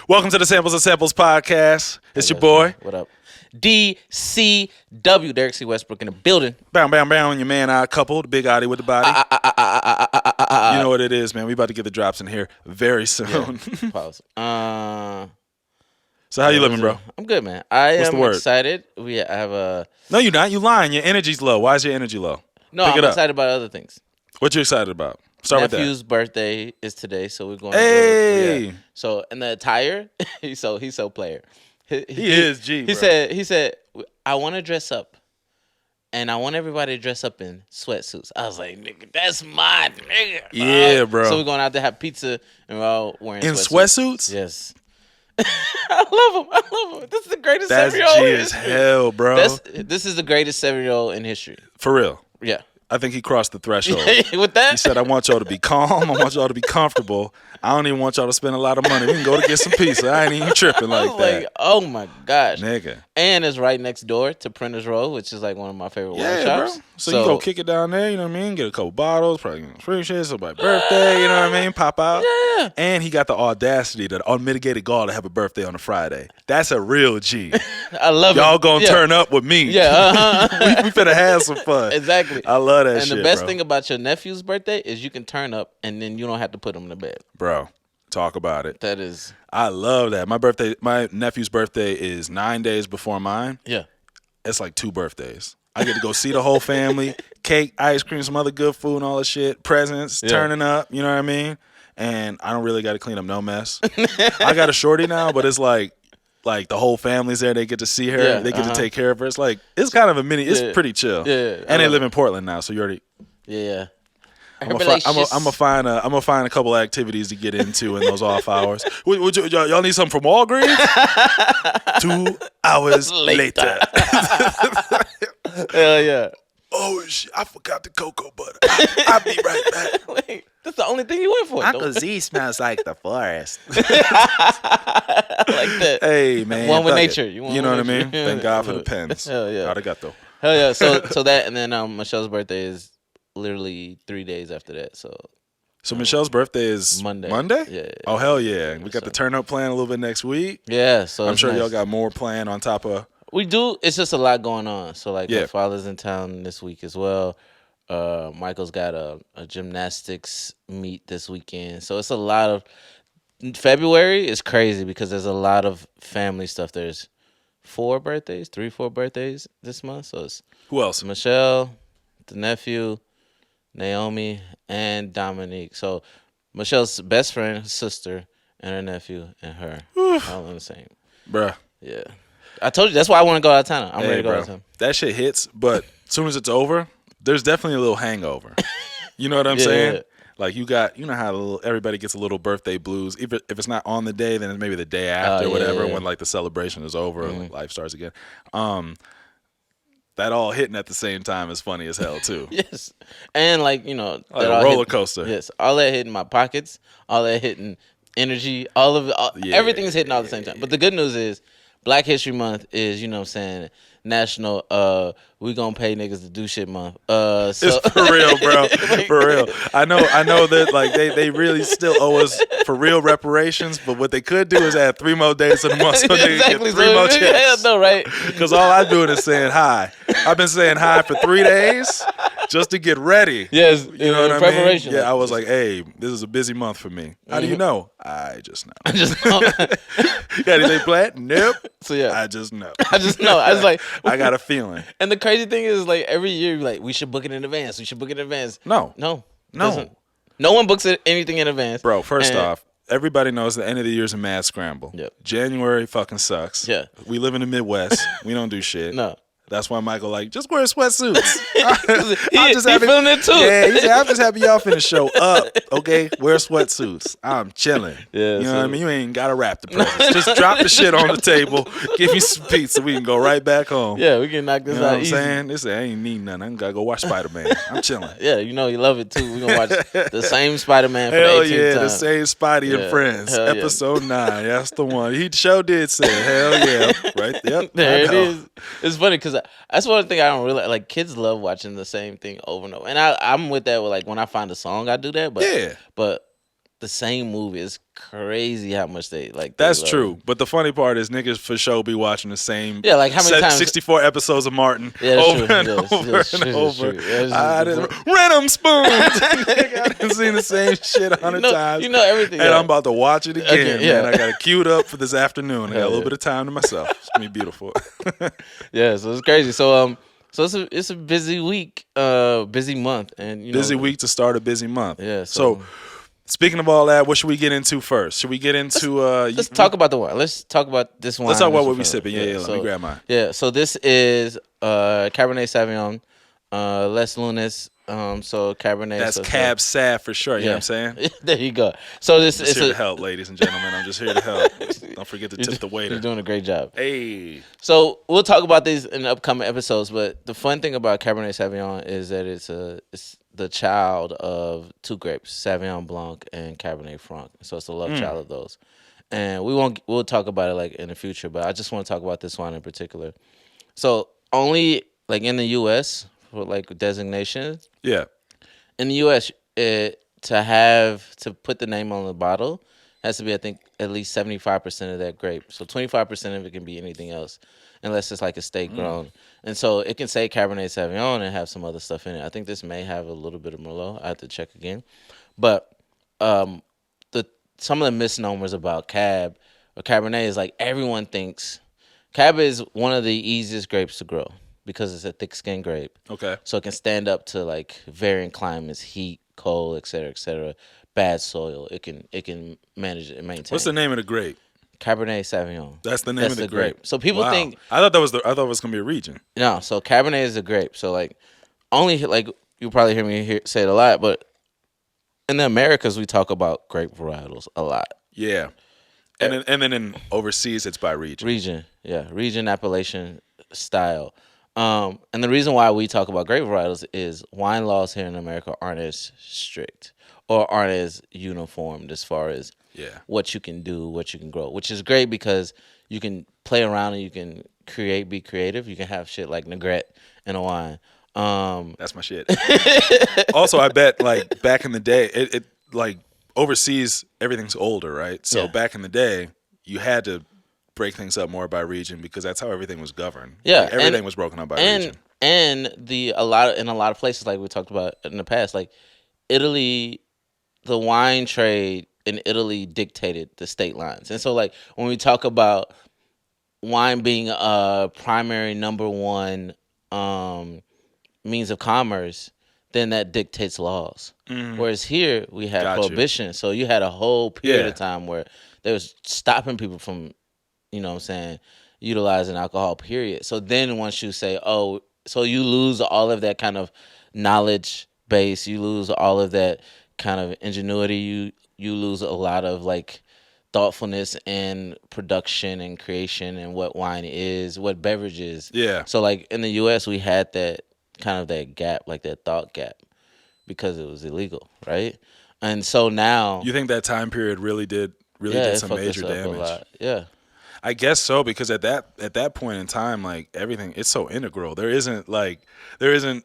Welcome to the Samples and Samples podcast. It's your boy. What up? DCW, Derrick C. Westbrook in the building. Bam, bam, bam, and your man, I couple, the big Oddie with the body. You know what it is, man. We about to get the drops in here very soon. Yeah. Pause. So how you living, bro? I'm good, man. I What's am the word? excited. I have a... No, you're not. You lying. Your energy's low. Why is your energy low? No, Pick I'm it up. excited about other things. What you excited about? Start with that. Nephew's birthday is today, so we're going Hey! to go. Yeah. So, in the attire, he's so player. He is G, He bro. said, I want to dress up. And I want everybody to dress up in sweatsuits. I was like, nigga, that's my nigga. Yeah, bro. So we're going out to have pizza, and we're all wearing In sweatsuits. sweatsuits? Yes. I love him. This is the greatest That's 7-year-old G in as history. hell, bro. This is the greatest 7-year-old in history. For real. Yeah. I think he crossed the threshold. With that? He said, I want y'all to be calm. I want y'all to be comfortable. I don't even want y'all to spend a lot of money. We can go to get some pizza. I ain't even tripping I like was that. like, oh my gosh. Nigga. And it's right next door to Printers Row, which is like one of my favorite wine Yeah, bro. shops. So you go kick it down there, you know what I mean? Get a couple bottles, probably get some free shit, somebody's birthday, you know what I mean? Pop out. Yeah. And he got the audacity, the unmitigated gall to have a birthday on a Friday. That's a real G. I love it. Y'all gonna turn up with me. Yeah. we finna have some fun. Exactly. I love that and shit, the best bro. thing about your nephew's birthday is you can turn up and then you don't have to put him to bed. Bro, talk about it. That is, I love that. My nephew's birthday is 9 days before mine. yeah. It's like 2 birthdays. I get to go see the whole family, cake, ice cream, some other good food and all that shit, presents, turning up, you know what I mean? And I don't really got to clean up no mess. I got a shorty now, but it's like the whole family's there. They get to see her. Yeah, They get to take care of her. It's like, it's kind of a mini, it's pretty chill. Yeah, and they live in Portland now, so you already... Yeah. I'm gonna find a couple of activities to get into in those off hours. Y'all need something from Walgreens? 2 hours later. Hell yeah. Oh shit! I forgot the cocoa butter. I'll be right back. Wait, that's the only thing you went for. Uncle Z smells like the forest. I like that. Hey man, One with fuck nature. it. You You know what I with mean? nature. Thank God for the pens. Hell yeah. Arigato. Hell yeah. So that and then Michelle's birthday is literally 3 days after that. So Michelle's birthday is Monday. Monday? Yeah. Oh hell yeah! We got the turn up plan a little bit next week. Yeah. So I'm it's sure nice. y'all got more planned on top of. We do. It's just a lot going on. So like, Yeah. my father's in town this week as well. Michael's got a gymnastics meet this weekend. So it's a lot of. February is crazy because there's a lot of family stuff. There's 4 birthdays this month. So it's Who else? Michelle, the nephew, Naomi, and Dominique. So Michelle's best friend, her sister, and her nephew, and her all in the same. Bruh. Yeah. I told you that's why I want to go out of town. I'm Hey, ready to go bro. out of town. That shit hits, but as soon as it's over, there's definitely a little hangover. You know what I'm Yeah, saying? yeah. Like you know how everybody gets a little birthday blues. If it's not on the day, then it's maybe the day after, or yeah, whatever, yeah. when like the celebration is over, and like, life starts again. That all hitting at the same time is funny as hell too. Yes. And like, that Like all a roller coaster. Yes. All that hitting my pockets, all that hitting energy, all of it, everything's hitting all at the same time. But the good news is Black History Month is, National we gonna pay niggas to do shit month. So It's for real, bro. For real. I know that like they really still owe us for real reparations, but what they could do is add 3 more days to the month so they exactly. get 3 more Hell checks. no, right? Because all I'm doing is saying hi. I've been saying hi for 3 days just to get ready. Yes. You know what I mean? preparation. Yeah, I was like, hey, this is a busy month for me. How do you know? I just know. I just know. You got anything planned? Nope. So yeah. I just know. I just know. I was like, I got a feeling. and the crazy thing is, like, every year, you're like, we should book it in advance. We should book it in advance. No. Doesn't. No one books anything in advance. Bro, first And- off, everybody knows the end of the year is a mad scramble. Yep. January fucking sucks. Yeah. We live in the Midwest. We don't do shit. No. That's why Michael just wear sweatsuits. He feeling it too. Yeah, he said, I'm just happy y'all finna show up. Okay, wear sweatsuits. I'm chilling. Yeah, you know so- what I mean? You ain't gotta wrap the presents. Just drop the shit on the table. Give me some pizza. We can go right back home. Yeah, we can knock this You know out what I'm easy. saying? This I ain't need nothing. I gotta go watch Spider-Man. I'm chilling. Yeah, you love it too. We're gonna watch the same Spider-Man for Hell the 18th yeah, time. the same Spidey Yeah, and Friends. hell yeah. Episode 9. That's the one. He sure did say it. Hell yeah. Right? Yep. There I it know. is. It's funny because that's one thing I don't really like. Kids love watching the same thing over and over, and I'm with that. With like when I find a song, I do that. But Yeah. but the same movie. It's crazy how much they That's love true. it. But the funny part is niggas for sure be watching the same Yeah, like how many times 64 episodes of Martin Yeah, that's over true. and Yes, over yes, and true, that's over. true. Yeah, it's I just- didn't rent 'em spoons. I done seen the same shit 100 times. you know everything. And yeah. I'm about to watch it again, Okay, yeah. man. I got it queued up for this afternoon. I got a Hell little yeah. bit of time to myself. It's gonna be beautiful. Yeah, so it's crazy. So it's a busy week, busy month, and Busy week to start a busy month. Yeah. So speaking of all that, what should we get into first? Should we get into let's talk about the wine. Let's talk about this wine. Let's talk about this what we one. sipping. Yeah, let me grab mine. Yeah, so this is Cabernet Sauvignon, Les Lunes. So Cabernet. That's so, Cab Sav for sure. You know what I'm saying? There you go. So this Just is here to help, ladies and gentlemen. I'm just here to help. Don't forget to tip the waiter. You're doing a great job. Hey. So we'll talk about these in upcoming episodes. But the fun thing about Cabernet Sauvignon is that it's the child of two grapes, Sauvignon Blanc and Cabernet Franc. So it's the love child of those. And we'll talk about it like in the future. But I just want to talk about this wine in particular. So only like in the U.S. for like designations. Yeah. In the U.S., to put the name on the bottle has to be, I think, at least 75% of that grape. So 25% of it can be anything else, unless it's like a estate grown. And so it can say Cabernet Sauvignon and have some other stuff in it. I think this may have a little bit of Merlot. I have to check again. But some of the misnomers about Cab or Cabernet is like everyone thinks Cab is one of the easiest grapes to grow because it's a thick-skinned grape. Okay. So it can stand up to like varying climates, heat, cold, et cetera, bad soil. It can manage it and maintain. What's the name of the grape? Cabernet Sauvignon. That's the name of the grape. So people think I thought it was gonna be a region. no. So Cabernet is a grape. So like only like you probably hear me say it a lot, but in the Americas we talk about grape varietals a lot. Yeah. And then in overseas it's by region. Region appellation style. And the reason why we talk about grape varietals is wine laws here in America aren't as strict or aren't as uniformed as far as what you can do, what you can grow, which is great because you can play around and you can be creative. You can have shit like Negrette in a wine. That's my shit. Also, I bet like back in the day, it like overseas everything's older, right? So back in the day, you had to break things up more by region because that's how everything was governed. Yeah, like, everything was broken up by region. And in a lot of places like we talked about in the past, like Italy, the wine trade in Italy dictated the state lines. And so like when we talk about wine being a primary number one means of commerce, then that dictates laws. Whereas here we had prohibition. So you had a whole period of time where they was stopping people from, you know what I'm saying, utilizing alcohol, period. So then once you say, oh, so you lose all of that kind of knowledge base, you lose all of that kind of ingenuity, you lose a lot of like thoughtfulness and production and creation and what wine is, what beverage is. Yeah. So like in the US we had that kind of that gap, like that thought gap because it was illegal, right? And so now You think that time period really did it some fucked major us up a damage? lot. Yeah. I guess so, because at that point in time, like everything, it's so integral. There isn't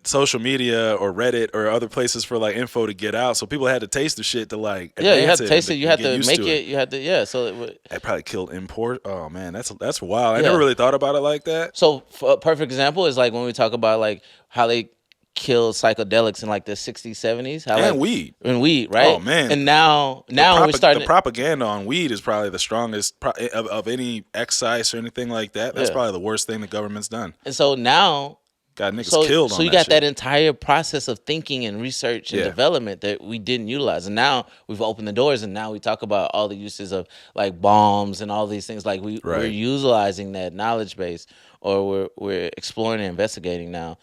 social media or Reddit or other places for like info to get out. So people had to taste the shit to like Yeah, you had advance to taste it. and You had get to used make to it. You had to, yeah. So it would. That probably killed import. Oh man, that's wild. I Yeah. never really thought about it like that. So a perfect example is like when we talk about like how they killed psychedelics in like the 60s, 70s. How, And like, weed. And weed, right? Oh, man. And now when we start the propaganda on weed is probably the strongest of any excise or anything like that. That's Yeah. probably the worst thing the government's done. And so now Got niggas killed on so you that got shit. that entire process of thinking and research and Yeah. development that we didn't utilize. And now we've opened the doors and now we talk about all the uses of like bombs and all these things. Like we're Right. utilizing that knowledge base or we're exploring and investigating now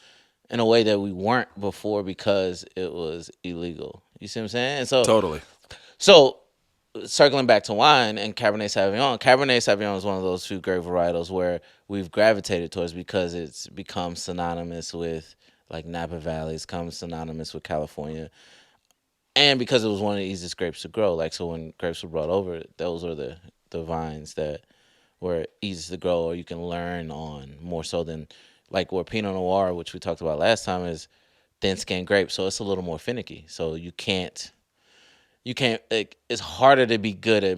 in a way that we weren't before because it was illegal. You see what I'm saying? And so Totally. so circling back to wine and Cabernet Sauvignon is one of those few grape varietals where we've gravitated towards because it's become synonymous with like Napa Valley, it's become synonymous with California, and because it was one of the easiest grapes to grow. Like so, when grapes were brought over, those were the vines that were easy to grow or you can learn on more so than like where Pinot Noir, which we talked about last time, is thin-skinned grape, so it's a little more finicky. So you can't you can't. Like, it's harder to be good at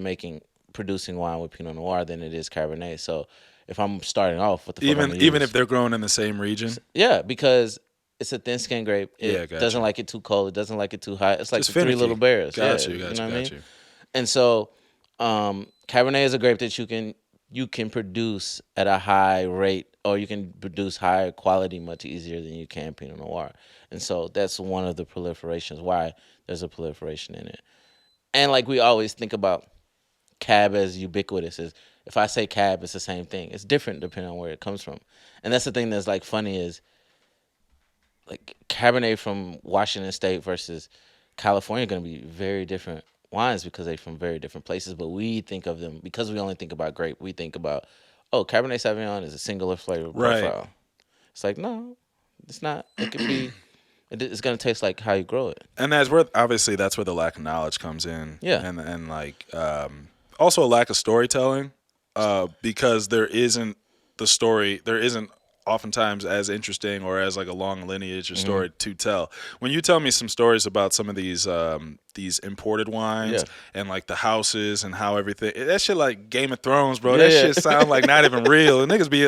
producing wine with Pinot Noir than it is Cabernet. So if I'm starting off, what the fuck I'm gonna Even use? if they're grown in the same region. Yeah, because it's a thin skin grape. It Yeah, gotcha. doesn't like it too cold. It doesn't like it too hot. It's like Just the three finicky. little bears. Got Yeah, you. know what I mean? You. And so, Cabernet is a grape that you can produce at a high rate, or you can produce higher quality much easier than you can Pinot Noir. And so that's one of the proliferations. Why there's a proliferation in it. And like we always think about Cab as ubiquitous. Is if I say Cab, it's the same thing. It's different depending on where it comes from. And that's the thing that's like funny is like Cabernet from Washington State versus California are going to be very different wines because they're from very different places. But we think of them because we only think about grape. We think about Cabernet Sauvignon is a singular flavor profile. It's like no, it's not. It could be. It's going to taste like how you grow it. And that's where the lack of knowledge comes in. Yeah. And like also a lack of storytelling because there isn't oftentimes as interesting or as like a long lineage or story to tell. When you tell me some stories about some of these imported wines and like the houses and how everything that shit like Game of Thrones, bro. That shit sound like not even real. And niggas be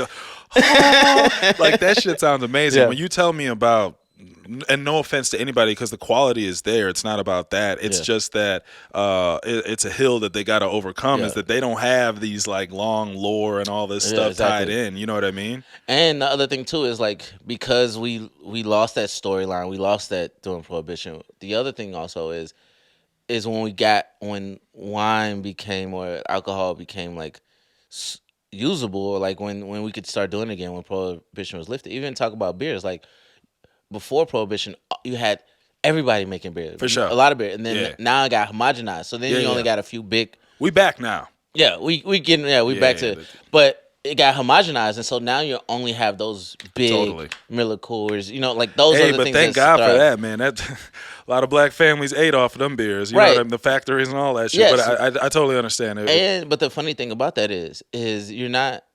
like that shit sounds amazing. When you tell me about, and no offense to anybody because the quality is there. It's not about that. It's just that it's a hill that they got to overcome is that they don't have these like long lore and all this stuff tied in. You know what I mean? And the other thing too is like because we lost that storyline, we lost that during Prohibition. The other thing also is when wine became or alcohol became like usable, or like when we could start doing it again when Prohibition was lifted. Even talk about beers like. Before Prohibition, you had everybody making beer. For sure. A lot of beer. And then now it got homogenized. So then you only got a few big. We back now. Yeah, we back to it. But it got homogenized. And so now you only have those big Miller Coors. You know, like those are the but things thank God for that, man. That a lot of black families ate off of them beers. You know what I mean? The factories and all that shit. Yes. But I totally understand it. But the funny thing about that is you're not.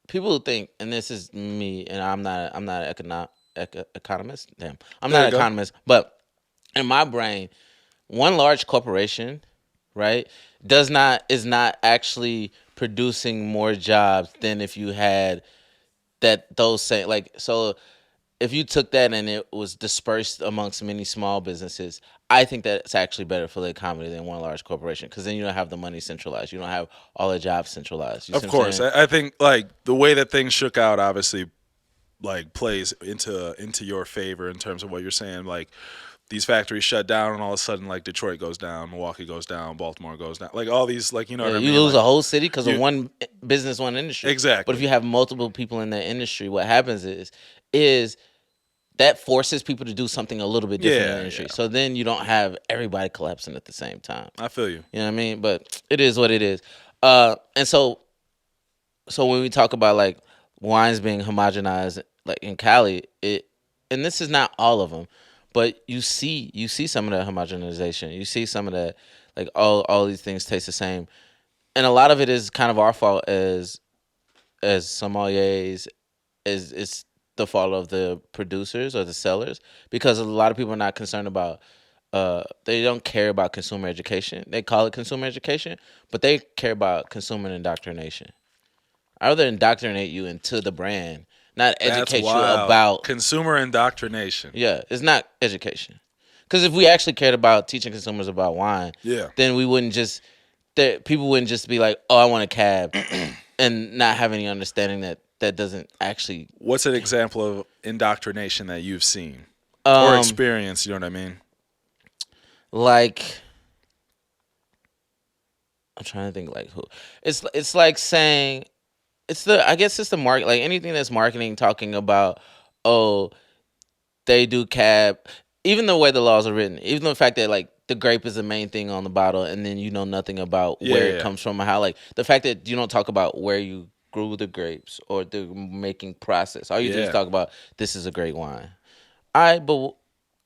People think, and this is me, and I'm not an economist. Damn, I'm not an economist, but in my brain, one large corporation, right, is not actually producing more jobs than if you had those same like so. If you took that and it was dispersed amongst many small businesses, I think that it's actually better for the economy than one large corporation because then you don't have the money centralized. You don't have all the jobs centralized. Of course, I think like the way that things shook out, obviously, like plays into your favor in terms of what you're saying. Like these factories shut down, and all of a sudden, like Detroit goes down, Milwaukee goes down, Baltimore goes down. Like all these, like you know, what I mean? You lose like, a whole city because of one business, one industry. Exactly. But if you have multiple people in that industry, what happens is that forces people to do something a little bit different in the industry. So then you don't have everybody collapsing at the same time. I feel you. You know what I mean? But it is what it is. And so when we talk about like wines being homogenized, like in Cali, and this is not all of them, but you see some of that homogenization. You see some of that, like all these things taste the same, and a lot of it is kind of our fault as sommeliers. It's the fault of the producers or the sellers because a lot of people are not concerned about. They don't care about consumer education. They call it consumer education, but they care about consumer indoctrination. I'd rather indoctrinate you into the brand, not educate you about consumer indoctrination. Yeah, it's not education. Because if we actually cared about teaching consumers about wine, then we wouldn't just people wouldn't just be like, "Oh, I want a cab," and not have any understanding that doesn't actually. What's an example of indoctrination that you've seen or experienced? You know what I mean? Like, I'm trying to think. Like who? It's like saying. I guess it's the market, like anything that's marketing, talking about, they do cab, even the way the laws are written, even the fact that like the grape is the main thing on the bottle, and then you know nothing about where it comes from or how, like the fact that you don't talk about where you grew the grapes or the making process. All you do is talk about this is a great wine. But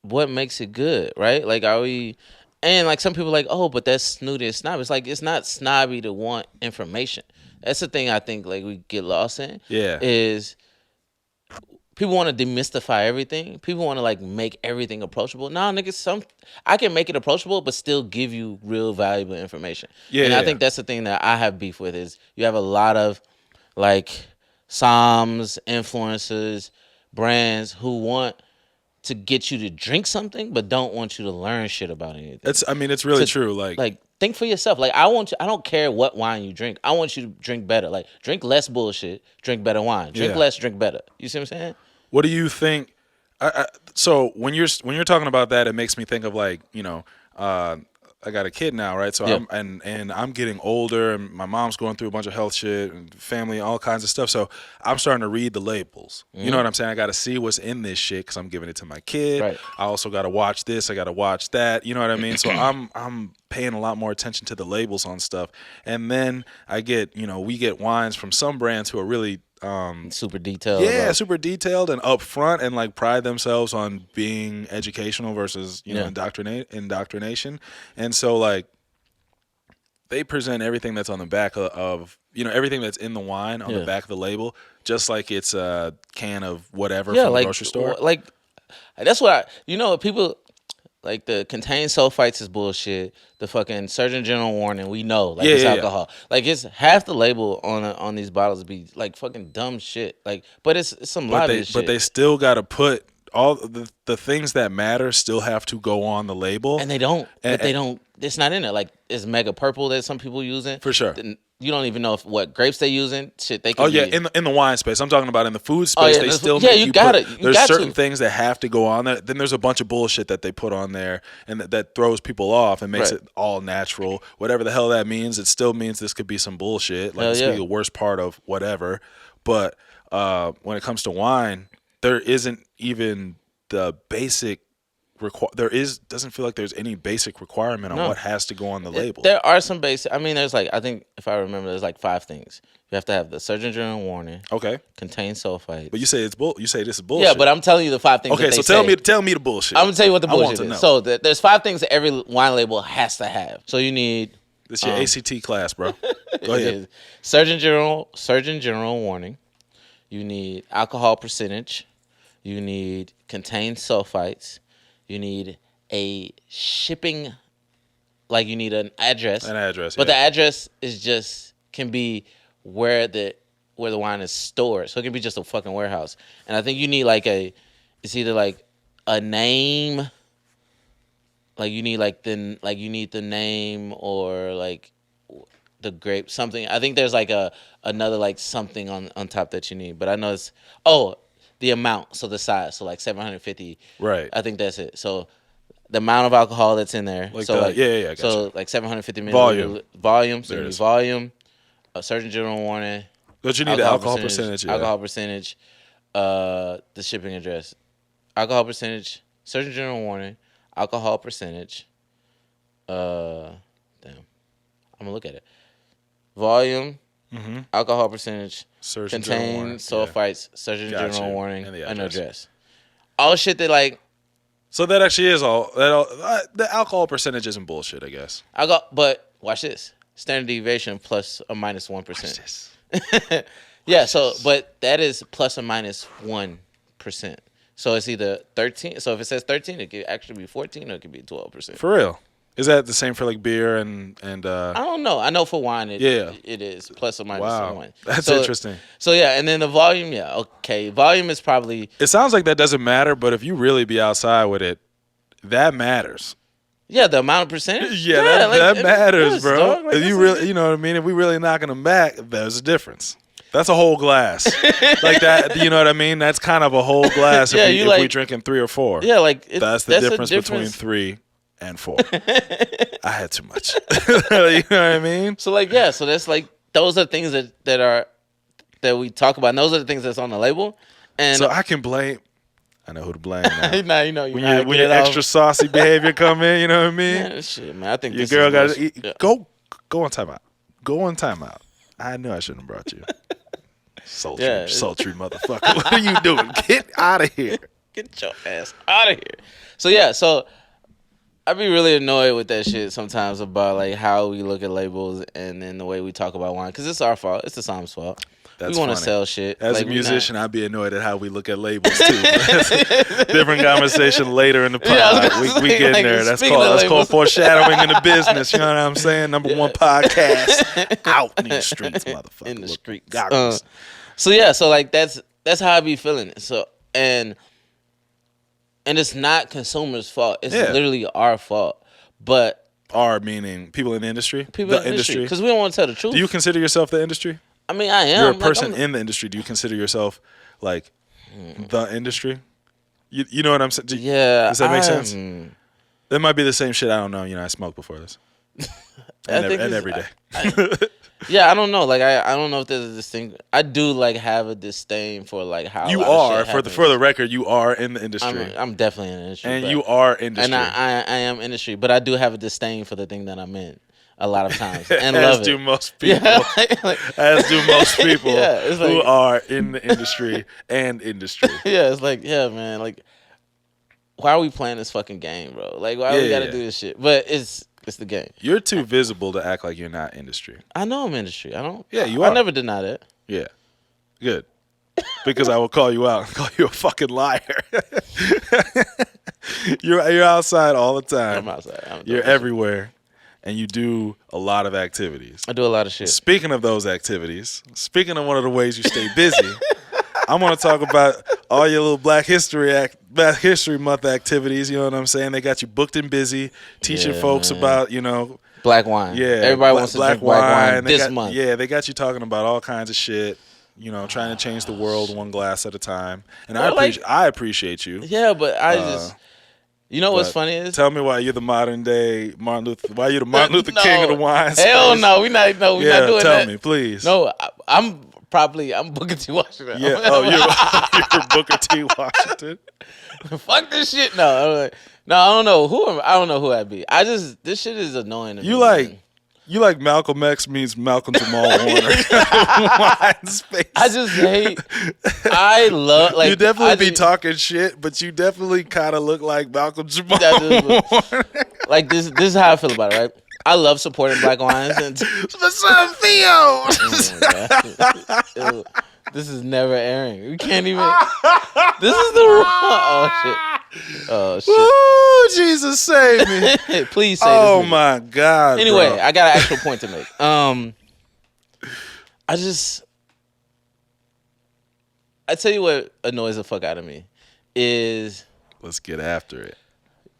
what makes it good, right? Like are we? And like some people are like, but that's snooty and snobby. It's like it's not snobby to want information. That's the thing I think like we get lost in. Yeah. Is people want to demystify everything. People want to like make everything approachable. Nah, niggas, I can make it approachable, but still give you real valuable information. Yeah, and yeah, I think that's the thing that I have beef with is you have a lot of like Somms, influencers, brands who want to get you to drink something, but don't want you to learn shit about anything. It's really true. Like think for yourself. Like I don't care what wine you drink. I want you to drink better. Like drink less bullshit, drink better wine. Drink Yeah. less, drink better. You see what I'm saying? what do you think? So when you're talking about that, it makes me think of like, I got a kid now, right? So Yeah. I'm getting older, and my mom's going through a bunch of health shit and family, all kinds of stuff. So I'm starting to read the labels. You know what I'm saying? I got to see what's in this shit because I'm giving it to my kid. Right. I also got to watch this. I got to watch that. You know what I mean? So I'm paying a lot more attention to the labels on stuff. And then I get, we get wines from some brands who are really Super detailed. yeah, about- super detailed and upfront, and like pride themselves on being educational versus Yeah. indoctrination. And so like they present everything that's on the back of everything that's in the wine on Yeah. the back of the label, just like it's a can of whatever yeah, from like the grocery store. like that's what people. Like the contained sulfites is bullshit. The fucking Surgeon General warning, we know, like it's alcohol. Like it's half the label on these bottles be like fucking dumb shit. Like, but it's some live shit. But they still got to put all the things that matter still have to go on the label, and they don't. But they don't. It's not in there. Like it's mega purple that some people using for sure. Then you don't even know what grapes they using. Shit, they can. Oh yeah, be, in the wine space. I'm talking about in the food space. They still yeah. make You you got put, it. There's certain things that have to go on there. Then there's a bunch of bullshit that they put on there, and that throws people off and makes Right. it all natural. Whatever the hell that means, it still means this could be some bullshit. Like Hell this could yeah. be the worst part of whatever. But when it comes to wine, there isn't even the basic. Doesn't feel like there's any basic requirement on what has to go on the label. There are some basic. I mean, there's like I think if I remember, there's like 5 things. You have to have the Surgeon General warning. Okay, Contain sulfites. but you say you say this is bullshit. Yeah, but I'm telling you the 5 things. okay. that So they tell me the bullshit. I'm gonna tell you what the I want bullshit to is. know. So there's 5 things that every wine label has to have. So you need This your ACT class, bro. Go ahead. Surgeon General warning. You need alcohol percentage. You need contained sulfites. You need a shipping, like you need an address. An address, But yeah. the address can be where the wine is stored. So it can be just a fucking warehouse. And I think you need it's either like a name, like you need you need the name or like the grape something. I think there's like another like something on top that you need. But I know it's the amount, so the size, so like 750. Right. I think that's it. So the amount of alcohol that's in there. Like so the- like yeah, I So gotcha. like 750 Volume. Volume. So There you it need is. volume, a Surgeon General warning. But you need the alcohol percentage. Yeah. Alcohol percentage. The shipping address. Alcohol percentage. Surgeon General warning. Alcohol percentage. Damn. I'm gonna look at it. Volume. Alcohol percentage. Surgeon General Contain warning, sulfites. Surgeon Gotcha. General warning. And the And address. address. All shit that like So that actually is all. The alcohol percentage isn't bullshit, I guess. but watch this. Standard deviation plus or minus 1%. This. Yeah, but that is plus or minus 1%. So it's either 13. So if it says 13, it could actually be 14 or it could be 12%. For real. Is that the same for like beer and I don't know. I know for wine it is plus or minus wow. 1. That's So- interesting. So yeah, and then the volume, yeah, okay. Volume is probably It sounds like that doesn't matter, but if you really be outside with it, that matters. the amount of percentage. Yeah, like, that it matters, does, bro. dog. Like, If you that's really, you know what I mean? If we really knocking them back, there's a difference. That's a whole glass. Like that, you know what I mean? That's kind of a whole glass Yeah, if you we like- drinking 3 or 4. Yeah, like That's the difference between 3 and 4. I had too much. You know what I mean? So like so that's like those are things that we talk about. And those are the things that's on the label. And So I can blame. I know who to blame now. now you know When your extra saucy behavior come in, you know what I mean? man, shit, man. I think Your this girl is got most- to eat. yeah. Go on timeout. Go on timeout. I knew I shouldn't have brought you. Sultry, Yeah. sultry motherfucker. What are you doing? Get out of here. Get your ass out of here. So yeah, so I be really annoyed with that shit sometimes about like how we look at labels and then the way we talk about wine because it's our fault. It's the Somm's fault. That's we want to funny. sell shit. As like, a musician, I'd be annoyed at how we look at labels too. Different conversation later in the pod. Yeah, we getting like, there. That's speaking called foreshadowing in the business. You know what I'm saying? Number one podcast out in the streets, motherfucker. in the streets. Goggles. So yeah, so like that's how I be feeling it. So and it's not consumers' fault. It's literally our fault. But our meaning people in the industry, people in the industry, because we don't want to tell the truth. Do you consider yourself the industry? I mean, I am. You're a person in the industry. Do you consider yourself like the industry? You know what I'm saying? Yeah. Does that make sense? That might be the same shit. I don't know. You know, I smoked before this. and every day. Yeah, I don't know. Like, I don't know if there's a distinct. I do like have a disdain for like how you are for the record. You are in the industry. I'm definitely in the industry, and you are industry. And I am industry, but I do have a disdain for the thing that I'm in a lot of times, and as love do it. Most people. Yeah, as do most people who like, are in the industry and industry. Yeah, it's like man, like why are we playing this fucking game, bro? Like why we gotta do this shit? But it's the game. You're too visible to act like you're not industry. I know I'm industry. I don't. Yeah, you are. I never deny that. Yeah, good. Because I will call you out and call you a fucking liar. You're outside all the time. I'm outside. You're everywhere, and you do a lot of activities. I do a lot of shit. Speaking of those activities, speaking of one of the ways you stay busy, I want to talk about all your little Black History Month activities. You know what I'm saying? They got you booked and busy, teaching folks about black wine. Yeah, everybody wants to drink black wine this month. Yeah, they got you talking about all kinds of shit. Trying to change the world one glass at a time. And I appreciate you. Yeah, but I just. You know what's funny is? Tell me why you're the modern day Martin Luther. Why you're the Martin Luther King of the wine space. Hell no, we're not doing that. Tell me, please. No, I'm Booker T. Washington. Yeah. You're Booker T. Washington. Fuck this shit. No, I don't know who I'd be. This shit is annoying to me. You like Malcolm X means Malcolm Jamal Warner. Wine space. I just hate. I love you definitely be talking shit, but you definitely kind of look like Malcolm Jamal Warner. Like this is how I feel about it, right? I love supporting black wines and Theo. This is never airing. We can't even. This is the wrong. Oh shit. Ooh, Jesus save me. Please say oh this. My God. Anyway, bro. I got an actual point to make. I tell you what annoys the fuck out of me is. Let's get after it.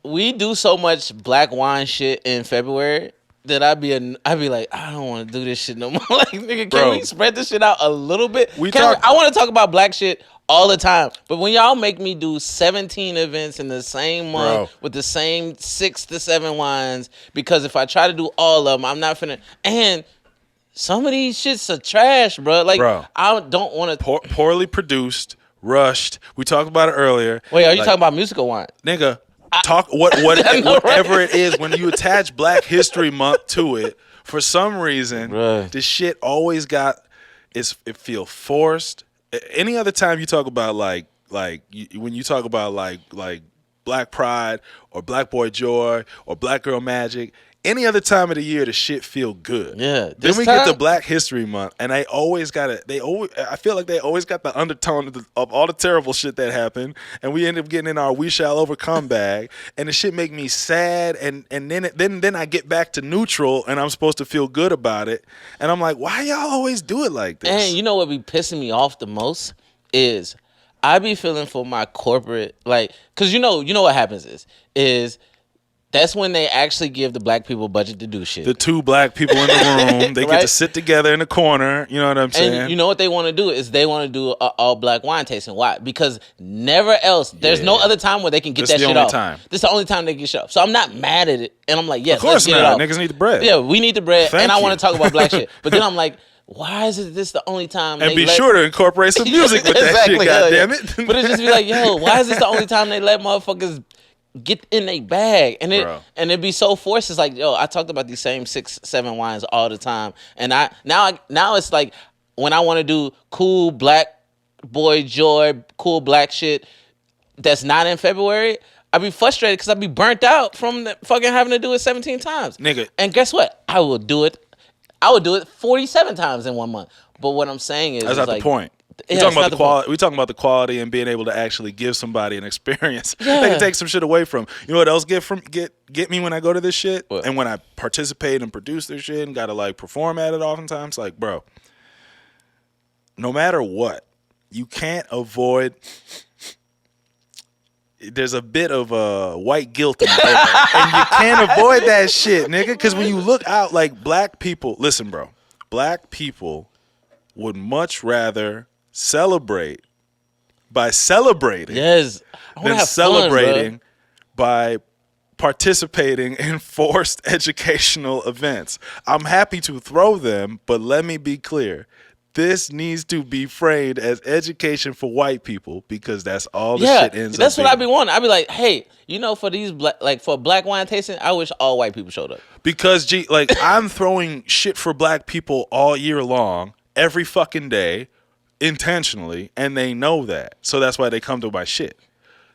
We do so much black wine shit in February that I'd be like, I don't want to do this shit no more. Like, nigga, can we spread this shit out a little bit? I want to talk about black shit all the time, but when y'all make me do 17 events in the same month with the same 6 to 7 wines, because if I try to do all of them, I'm not finna. And some of these shits are trash, bro. Like, I don't want to. Poorly produced, rushed. We talked about it earlier. Wait, are you talking about musical wine, nigga? Whatever it is, when you attach Black History Month to it, for some reason, this shit always it feel forced. Any other time you talk about when you talk about like Black Pride or Black Boy Joy or Black Girl Magic, any other time of the year, the shit feel good. Yeah. Then we get to Black History Month, and I feel like they always got the undertone of all the terrible shit that happened, and we end up getting in our "We Shall Overcome" bag, and the shit make me sad, and then I get back to neutral, and I'm supposed to feel good about it, and I'm like, why y'all always do it like this? And you know what be pissing me off the most is I be feeling for my corporate, like, cause you know what happens is. That's when they actually give the black people budget to do shit. The 2 black people in the room, they get to sit together in the corner. You know what I'm saying? And you know what they want to do is they want to do an all black wine tasting. Why? Because never else. There's no other time where they can get that shit off. This is the only time they get shit off. So I'm not mad at it, and I'm like, yes, of course let's get not. it off. Niggas need the bread. Yeah, we need the bread, Thank and I you. want to talk about black shit. But then I'm like, why is this the only time? And be sure to incorporate some music with that shit. Goddamn it! But it just be like, yo, why is this the only time they let motherfuckers get in a bag? And it be so forced. It's like, yo, I talked about these same 6, 7 wines all the time, and now it's like when I want to do cool Black Boy Joy, cool black shit that's not in February, I be frustrated because I be burnt out from fucking having to do it 17 times. Nigga. And guess what? I would do it 47 times in 1 month. But what I'm saying is, That's not like, the point. Yeah, We're talking about it's the not quality. We're talking about the quality and being able to actually give somebody an experience. Yeah. They can take some shit away from. You know what else get me when I go to this shit What? and when I participate and produce this shit and gotta like perform at it oftentimes. Like, bro, no matter what, you can't avoid. There's a bit of white guilt in the air, and you can't avoid that shit, nigga. Because when you look out, like black people, listen, bro, black people would much rather celebrate by celebrating yes, I wanna than have celebrating fun, by participating in forced educational events. I'm happy to throw them, but let me be clear. This needs to be framed as education for white people because that's all the shit ends up that's what I be being. wanting. I be like, hey, for these for black wine tasting, I wish all white people showed up. Because, I'm throwing shit for black people all year long, every fucking day, intentionally, and they know that. So that's why they come to my shit.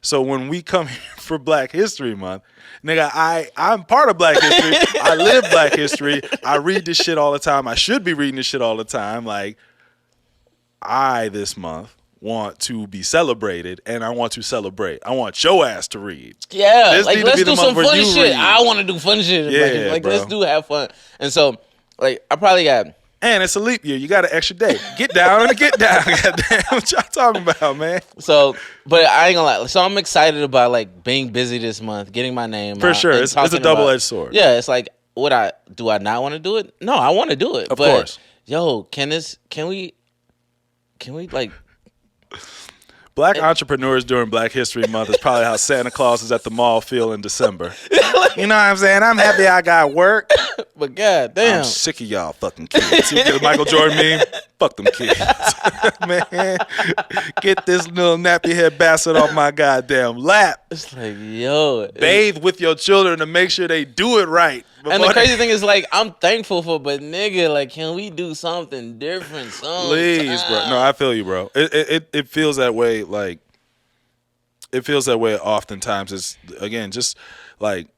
So when we come here for Black History Month, nigga, I'm part of Black History. I live Black History. I read this shit all the time. I should be reading this shit all the time. Like, this month want to be celebrated, and I want to celebrate. I want your ass to read. Yeah, This need to let's be the do month some where fun you shit. read. I want to do fun shit. Yeah, like bro. let's do have fun. And so, I probably got. And it's a leap year. You got an extra day. Get down and get down. Goddamn, what y'all talking about, man? So, but I ain't gonna lie. So I'm excited about like being busy this month, getting my name For out, sure. and It's a talking double-edged about- sword. Yeah, it's like, do I not want to do it? No, I want to do it. Of but, course. Yo, can we like? Black entrepreneurs during Black History Month is probably how Santa Claus is at the mall feel in December. You know what I'm saying? I'm happy I got work. But god damn, I'm sick of y'all fucking kids. You get a Michael Jordan meme? Fuck them kids. Man, get this little nappy head bastard off my goddamn lap. it's like yo, Bathe with your children to make sure they do it right. And the crazy thing is, like, I'm thankful for, but nigga, like, can we do something different? Please, bro. No, I feel you, bro. It feels that way. Like, it feels that way oftentimes. It's again just like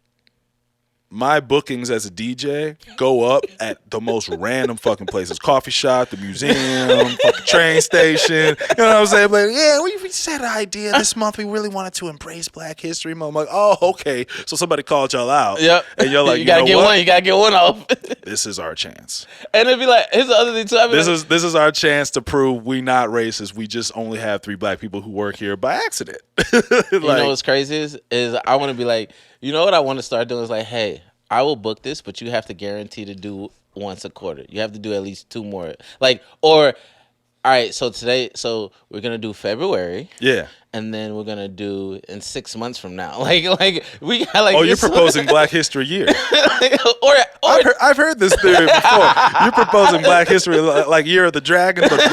my bookings as a DJ go up at the most random fucking places: coffee shop, the museum, fucking train station. You know what I'm saying? Like, yeah, we just had an idea this month. We really wanted to embrace Black History Month. I'm like, oh, okay. So somebody called y'all out. Yep. And you're like, you gotta know get what? one. You gotta get one off. This is our chance. And it'd be like, here's the other thing too. This is our chance to prove we not racist. We just only have 3 black people who work here by accident. You know what's crazy is I want to be like, you know what I want to start doing is like, hey, I will book this, but you have to guarantee to do once a quarter. You have to do at least 2 more. Like, or, all right, so we're going to do February. Yeah. And then we're going to do in 6 months from now. Like we got like. Oh, you're proposing Black History Year. or I've heard this theory before. You're proposing Black History like Year of the Dragon, but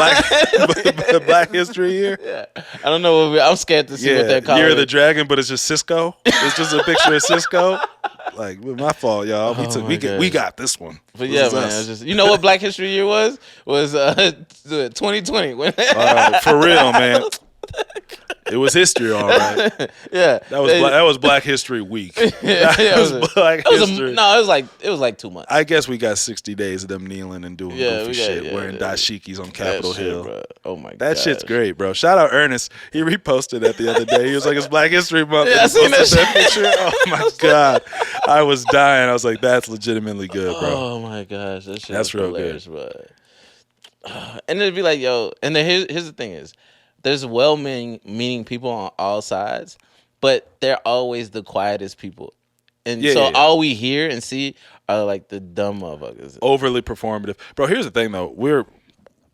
Black History Year. Yeah. I don't know. I'm scared to see what they're calling Year of the it. Dragon, but it's just Cisco. It's just a picture of Cisco. Like, my fault, y'all. We got this one. But This yeah, is man. us. It's just, you know what Black History Year was 2020. For real, man. It was history, all right. Yeah, That was Black History Week. That it was was Black History. it was like 2 months. I guess we got 60 days of them kneeling and doing Yeah, goofy we got- shit, yeah, wearing yeah. dashikis on That Capitol shit, Hill. bro. Oh my god, That shit's great, bro. Shout out Ernest. He reposted that the other day. He was like, "It's Black History Month." Yeah, And he I seen that posted shit. picture. Oh my god, I was dying. I was like, "That's legitimately good, bro." Oh my gosh, that shit That's was real good. hilarious, bro. And it'd be like, yo, and then here's the thing is, there's well-meaning people on all sides, but they're always the quietest people. And Yeah, so yeah, yeah. all we hear and see are like the dumb motherfuckers. Overly performative, bro. Here's the thing, though.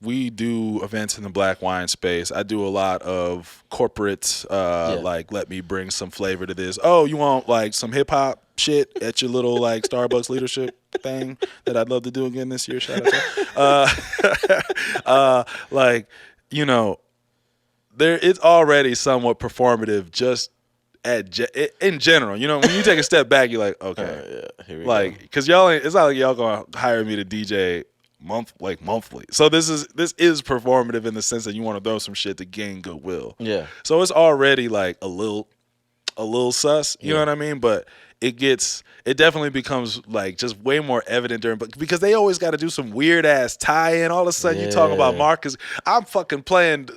We do events in the black wine space. I do a lot of corporate, like, let me bring some flavor to this. Oh, you want like some hip hop shit at your little like Starbucks leadership thing that I'd love to do again this year. Shout out to like, you know, it's already somewhat performative just in general. You know, when you take a step back, you're like, okay, Here we like, because y'all ain't, it's not like y'all gonna hire me to DJ monthly. So this is performative in the sense that you want to throw some shit to gain goodwill. Yeah. So it's already like a little a little sus. You know what I mean? But it definitely becomes like just way more evident during, but because they always got to do some weird ass tie-in. All of a sudden you talking about Marcus. I'm fucking playing,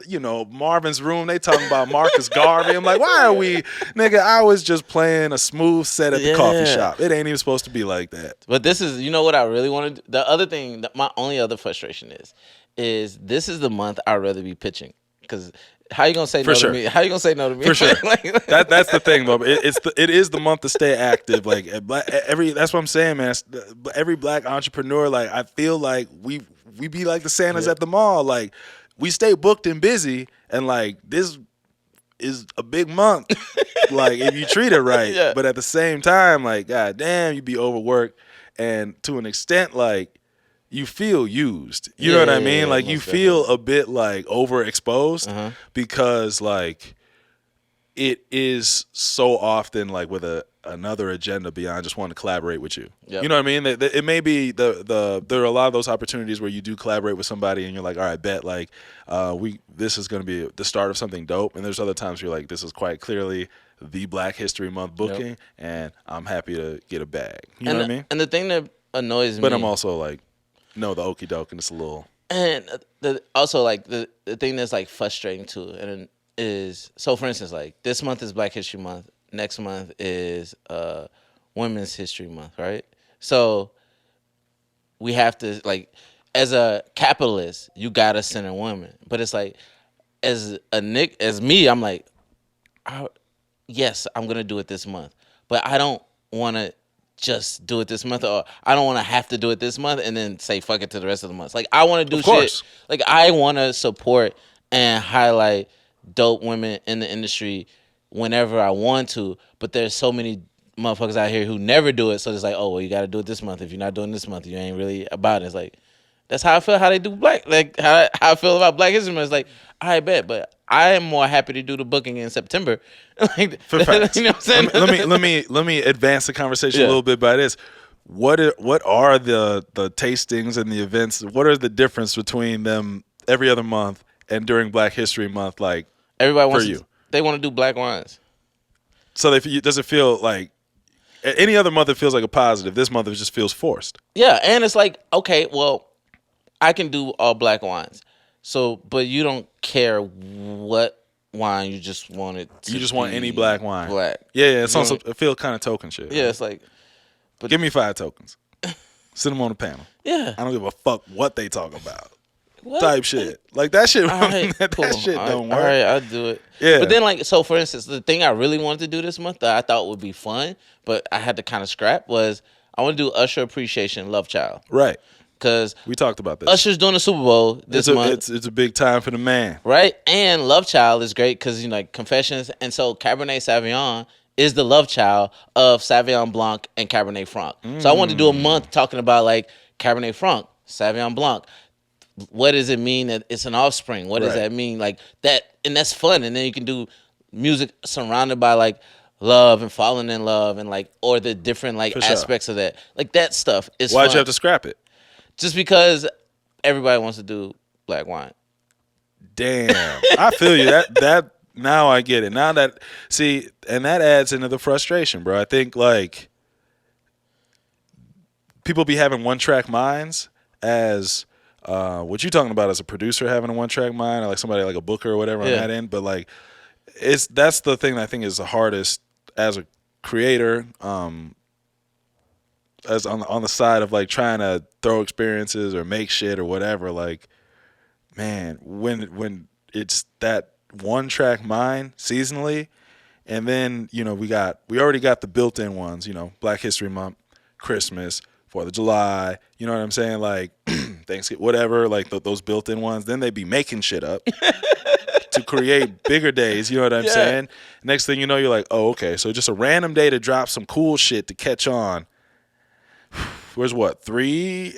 Marvin's Room. They talking about Marcus Garvey. I'm like, why are we, nigga? I was just playing a smooth set at the coffee shop. It ain't even supposed to be like that. But this is, what I really want to do. The other thing, my only other frustration is this is the month I'd rather be pitching, because how you gonna say no to me? How you gonna say no to me? For sure. That's the thing, though. It is the month to stay active. Like that's what I'm saying, man. Every black entrepreneur, like I feel like we be like the Santas at the mall. Like we stay booked and busy, and like this is a big month. Like if you treat it right, but at the same time, like god damn, you be overworked, and to an extent, like. You feel used. You know what I mean? Like you feel a bit like overexposed because like it is so often like with another agenda beyond just wanting to collaborate with you. Yep. You know what I mean? It may be there are a lot of those opportunities where you do collaborate with somebody and you're like, all right, bet like this is going to be the start of something dope. And there's other times where you're like, this is quite clearly the Black History Month booking, and I'm happy to get a bag. You know what I mean? And the thing that annoys me, but I'm also like. No, the okie doke, and it's a little. And also like the thing that's like frustrating too, and is so for instance, like this month is Black History Month, next month is Women's History Month, right? So we have to like, as a capitalist, you gotta center women, but it's like as me, I'm like, yes, I'm gonna do it this month, but I don't want to. Just do it this month, or I don't want to have to do it this month and then say fuck it to the rest of the months. Like I want to do shit. Like I want to support and highlight dope women in the industry whenever I want to. But there's so many motherfuckers out here who never do it. So it's like, oh well, you got to do it this month. If you're not doing this month, you ain't really about it. It's like that's how I feel. How they do black, like how I feel about Black History Month. It's like I bet, but I am more happy to do the booking in September. Like, for facts. You know what I'm saying? Let me advance the conversation a little bit by this. What are the tastings and the events? What are the difference between them every other month and during Black History Month? Like everybody wants they want to do black wines. So does it feel like any other month? It feels like a positive. This month it just feels forced. Yeah, and it's like okay, well, I can do all black wines. So, but you don't care what wine, you just want it to You just want any black wine. Black. Yeah, it feels kind of token shit. Yeah, it's like... But give me 5 tokens. Sit them on the panel. Yeah. I don't give a fuck what they talk about. What? Type shit. Like that shit, right, that shit don't work. All right, I'll do it. Yeah. But then like, so for instance, the thing I really wanted to do this month that I thought would be fun, but I had to kind of scrap was I want to do Usher Appreciation Love Child. Right. Because we talked about this. Usher's doing the Super Bowl this month. It's a big time for the man, right? And Love Child is great because like Confessions, and so Cabernet Sauvignon is the love child of Sauvignon Blanc and Cabernet Franc. So I wanted to do a month talking about like Cabernet Franc, Sauvignon Blanc. What does it mean that it's an offspring? What does that mean? Like that, and that's fun. And then you can do music surrounded by like love and falling in love and like, or the different like aspects of that. Like that stuff is Why'd fun. you have to scrap it? Just because everybody wants to do black wine. Damn. I feel you. That now I get it. Now that and that adds into the frustration, bro. I think like people be having one-track minds as what you talking about as a producer having a one-track mind, or like somebody like a booker or whatever on that end. But like that's the thing that I think is the hardest as a creator, as on the side of like trying to throw experiences or make shit or whatever. Like, man, when it's that one track mind seasonally, and then we already got the built-in ones, Black History Month, Christmas, 4th of July, you know what I'm saying, like Thanksgiving, whatever, like those built-in ones. Then they be making shit up to create bigger days, you know what I'm saying. Next thing you know, you're like, oh, okay, so just a random day to drop some cool shit to catch on. Where's what, 3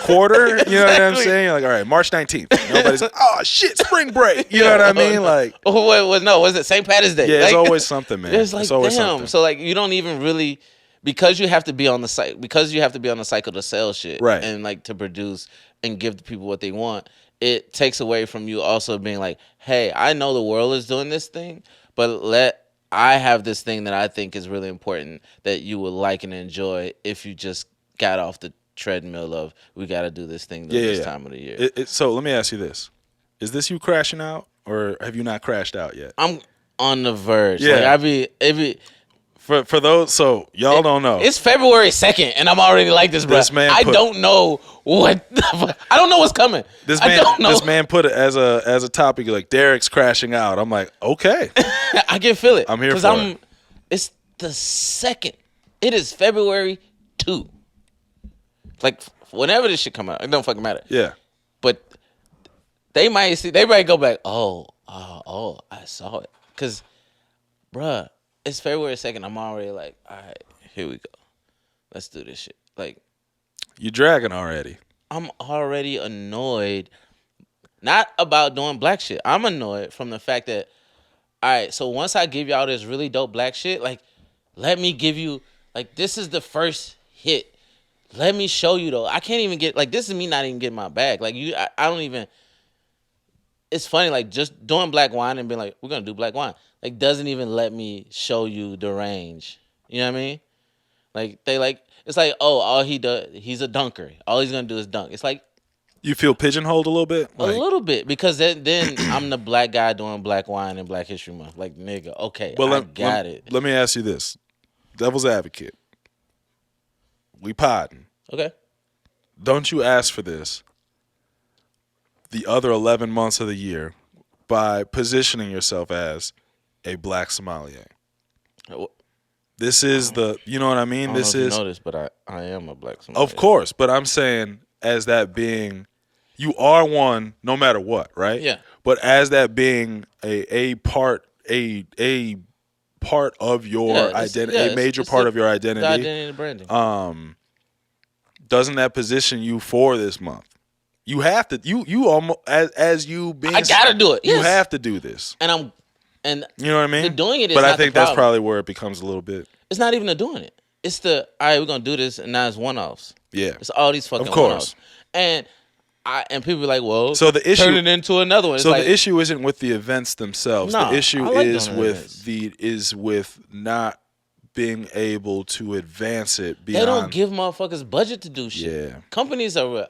quarter? You know what I'm saying? You're like, all right, March 19th. Nobody's like, oh shit, spring break. You know what I mean? Like, was it St. Patty's Day? Yeah, like, it's always something, man. It's like, it's always damn. something. So like, you don't even really, because you have to be on the site, because you have to be on the cycle to sell shit, right? And like to produce and give the people what they want. It takes away from you also being like, hey, I know the world is doing this thing, but I have this thing that I think is really important that you would like and enjoy if you just got off the treadmill of we got to do this thing this time of the year. So let me ask you this: is this you crashing out, or have you not crashed out yet? I'm on the verge. Yeah. Like For those, so y'all don't know. It's February 2nd, and I'm already like this, bro. I don't know what. I don't know what's coming. This man put it as a topic like Derrick's crashing out. I'm like, okay. I can feel it. I'm here for it. It's the 2nd. It is February 2. Like whenever this shit come out, it don't fucking matter. Yeah. But they might go back. Oh, I saw it. Cause, bruh, it's February 2nd. I'm already like, all right, here we go. Let's do this shit. Like, you dragging already. I'm already annoyed. Not about doing black shit. I'm annoyed from the fact that, all right, so once I give y'all this really dope black shit, like, let me give you, like, this is the first hit. Let me show you, though. I can't even get, like, this is me not even getting my bag. Like, I don't even, it's funny, like, just doing black wine and being like, we're going to do black wine. Like, doesn't even let me show you the range. You know what I mean? Like, it's like, oh, all he does, he's a dunker. All he's going to do is dunk. It's like, you feel pigeonholed a little bit? Like, a little bit, because then I'm the black guy doing black wine and Black History Month. Like, nigga, okay, I got it. Let me ask you this. Devil's advocate. We podding. Okay. Don't you ask for this the other 11 months of the year by positioning yourself as a black sommelier? This is you know what I mean? I don't know if you know this, but I am a black sommelier. Of course, but I'm saying as that being, you are one no matter what, right? Yeah. But as that being a part of your identity, a major part of your identity, the identity and branding. Doesn't that position you for this month? You have to. You almost as you being. I gotta do it. You yes. have to do this. And you know what I mean. The doing it is. But not I think that's probably where it becomes a little bit. It's not even the doing it. It's the all right. We're gonna do this, and now it's one-offs. Yeah. It's all these fucking one-offs. And people be like, well, so the issue turn it into another one. It's so like, the issue isn't with the events themselves. No, the issue like is with not being able to advance it beyond. They don't give motherfuckers budget to do shit. Yeah. Companies are,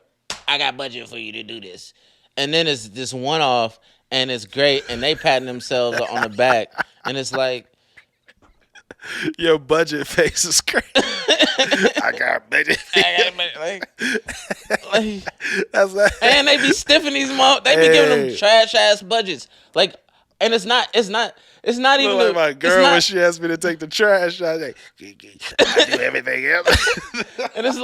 I got budget for you to do this. And then it's this one-off, and it's great, and they patting themselves on the back. And it's like, your budget face is crazy. I got budget. And they be stiffing these they be giving them trash ass budgets. Like, and it's not even like my girl when she asked me to take the trash out. I do everything else. And it's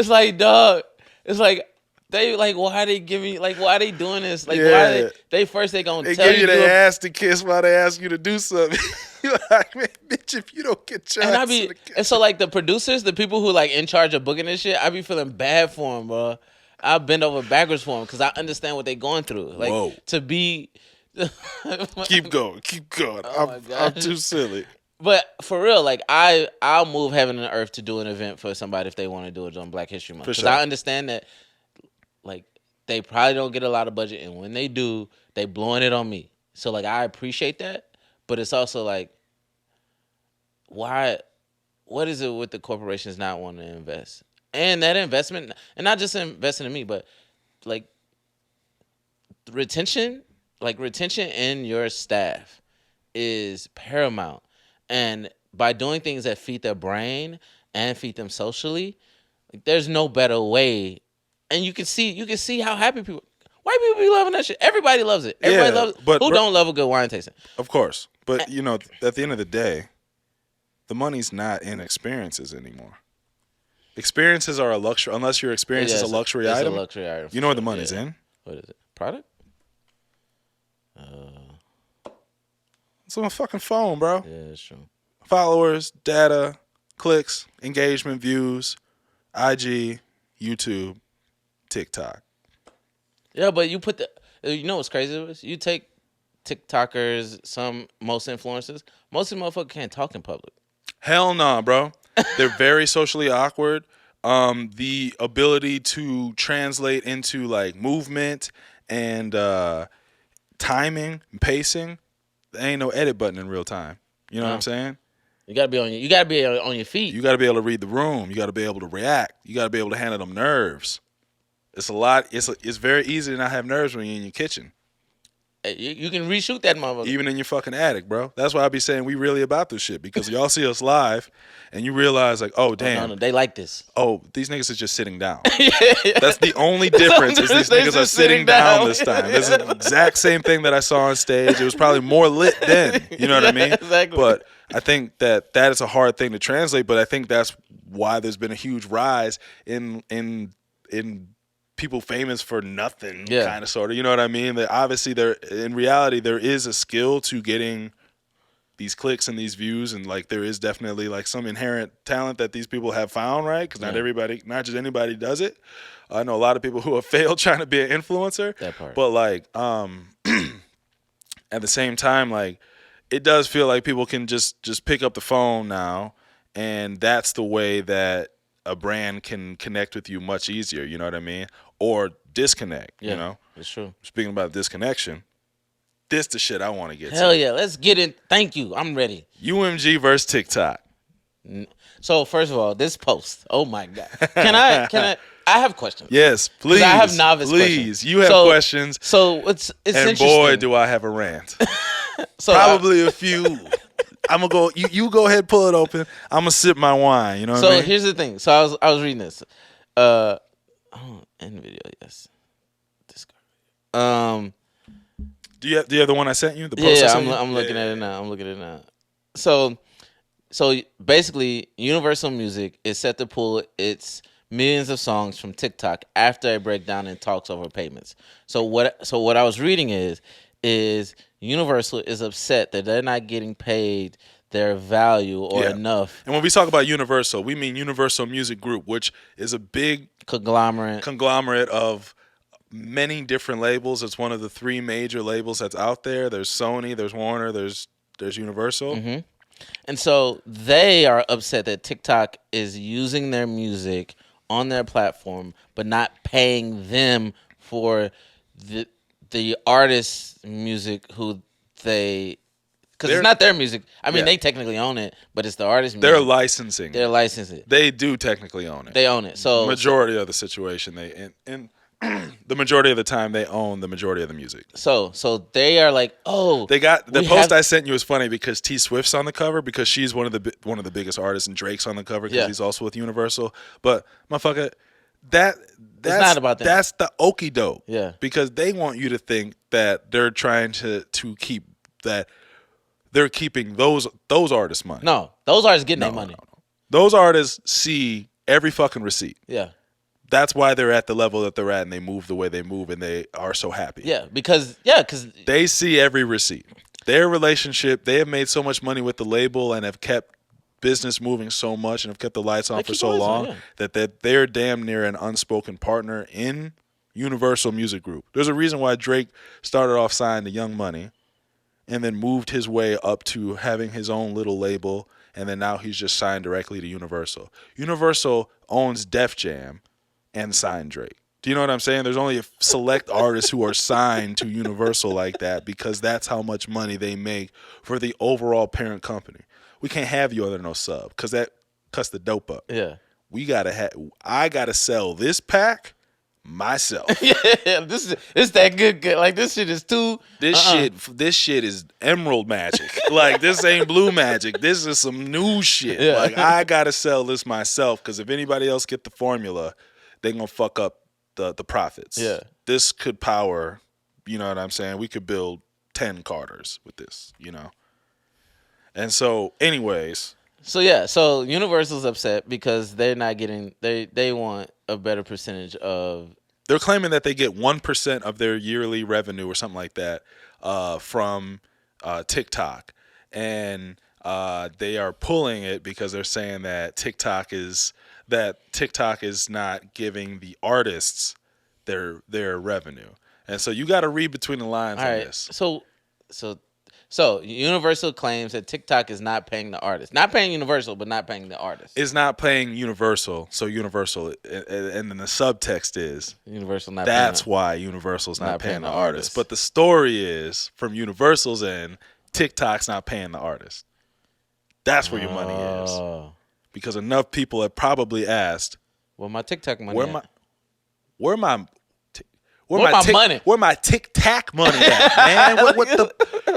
like, dog. It's like, they like, why are they giving? Like, why are they doing this? Like, why they first they gonna tell give you to their ass to kiss while they ask you to do something. You're like, man, bitch, if you don't get your ass to the kiss. And so like the producers, the people who like in charge of booking this shit, I be feeling bad for them, bro. I bend over backwards for them because I understand what they going through. Like Whoa. To be. keep going. Oh I'm too silly. But for real, like I'll move heaven and earth to do an event for somebody if they want to do it on Black History Month. Because I understand that. Like, they probably don't get a lot of budget, and when they do, they blowing it on me. So, like, I appreciate that, but it's also like, why? What is it with the corporations not wanting to invest? And that investment, and not just investing in me, but, like, retention in your staff is paramount. And by doing things that feed their brain and feed them socially, like, there's no better way. And you can see how happy white people be loving that shit. Everybody loves it. Everybody loves it. But who don't love a good wine tasting? Of course. But, at the end of the day, the money's not in experiences anymore. Experiences are a luxury. Unless your experience is a luxury item. It's a luxury item. You know what the money's in? What is it? Product? It's on a fucking phone, bro. Yeah, that's true. Followers, data, clicks, engagement, views, IG, YouTube, TikTok. Yeah, but you put you know what's crazy is you take TikTokers, most influencers, most of them motherfuckers can't talk in public. Hell nah, bro. They're very socially awkward. The ability to translate into like movement and timing and pacing, there ain't no edit button in real time. You know what I'm saying? You gotta be on your feet. You got to be able to read the room. You got to be able to react. You got to be able to handle them nerves. It's a lot. It's very easy to not have nerves when you're in your kitchen. You can reshoot that motherfucker. Even in your fucking attic, bro. That's why I be saying we really about this shit, because y'all see us live and you realize like, oh damn, no, they like this. oh, these niggas are just sitting down. That's the only difference is these niggas are sitting down this time. It's the exact same thing that I saw on stage. It was probably more lit then. You know what I mean? Exactly. But I think that is a hard thing to translate, but I think that's why there's been a huge rise in people famous for nothing, kind of, sort of. You know what I mean? That obviously in reality there is a skill to getting these clicks and these views, and like there is definitely like some inherent talent that these people have found, right? Because not just anybody does it. I know a lot of people who have failed trying to be an influencer. That part. But like at the same time, like it does feel like people can just pick up the phone now, and that's the way that a brand can connect with you much easier, you know what I mean? Or disconnect, you know? It's true. Speaking about disconnection, this the shit I want to get Hell to. yeah, let's get in. Thank you. I'm ready. UMG versus TikTok. So first of all, this post. Oh my God. Can I have questions. Yes, please. I have novice questions. Please, you have questions. So it's and interesting. boy, do I have a rant. So Probably a few. I'm gonna go. You go ahead, pull it open. I'm gonna sip my wine. You know what I mean? So here's the thing. So I was reading this. End video. Yes. Discard. Do you have the one I sent you? The post I Yeah, sent you? I'm looking at it now. I'm looking at it now. So basically, Universal Music is set to pull its millions of songs from TikTok after a breakdown in talks over payments. So what I was reading is Universal is upset that they're not getting paid their value or enough. And when we talk about Universal, we mean Universal Music Group, which is a big conglomerate of many different labels. It's one of the 3 major labels that's out there. There's Sony, there's Warner, there's Universal. Mm-hmm. And so they are upset that TikTok is using their music on their platform, but not paying them for the artist's music who they... Because it's not their music. I mean, they technically own it, but it's the artist's music. They're licensing. They're licensing it. They do technically own it. They own it. So majority of the situation, and the majority of the time, they own the majority of the music. So they are like, they got the post I sent you is funny because T Swift's on the cover because she's one of the biggest artists, and Drake's on the cover because he's also with Universal. But motherfucker, that's not about that. That's the okie doke. Yeah, because they want you to think that they're trying to keep that. They're keeping those artists' money. No, those artists getting their money. No. Those artists see every fucking receipt. Yeah. That's why they're at the level that they're at, and they move the way they move, and they are so happy. Yeah, because they see every receipt. Their relationship, they have made so much money with the label and have kept business moving so much and have kept the lights on for so long that they're damn near an unspoken partner in Universal Music Group. There's a reason why Drake started off signed to Young Money and then moved his way up to having his own little label, and then now he's just signed directly to Universal. Universal owns Def Jam and signed Drake. Do you know what I'm saying? There's only a select artists who are signed to Universal like that because that's how much money they make for the overall parent company. We can't have you under no sub because that cuts the dope up. Yeah. I gotta sell this pack myself. Yeah, it's that good. Like this shit is too. This shit is emerald magic. Like this ain't blue magic. This is some new shit. Yeah. Like I gotta sell this myself because if anybody else get the formula, they gonna fuck up the profits. Yeah, this could power. You know what I'm saying? We could build 10 Carters with this. You know. And so, anyways. So Universal's upset because they're not getting. They want a better percentage of. They're claiming that they get 1% of their yearly revenue or something like that from TikTok, and they are pulling it because they're saying that TikTok is not giving the artists their revenue, and so you got to read between the lines on this. So Universal claims that TikTok is not paying the artist. Not paying Universal, but not paying the artist. It's not paying Universal. So Universal, and then the subtext is Universal not that's paying why Universal's not paying the artist. But the story is, from Universal's end, TikTok's not paying the artist. That's where your money is. Because enough people have probably asked, Well, my TikTok money. where my money? Where my Tik-Tok money at, man? What the?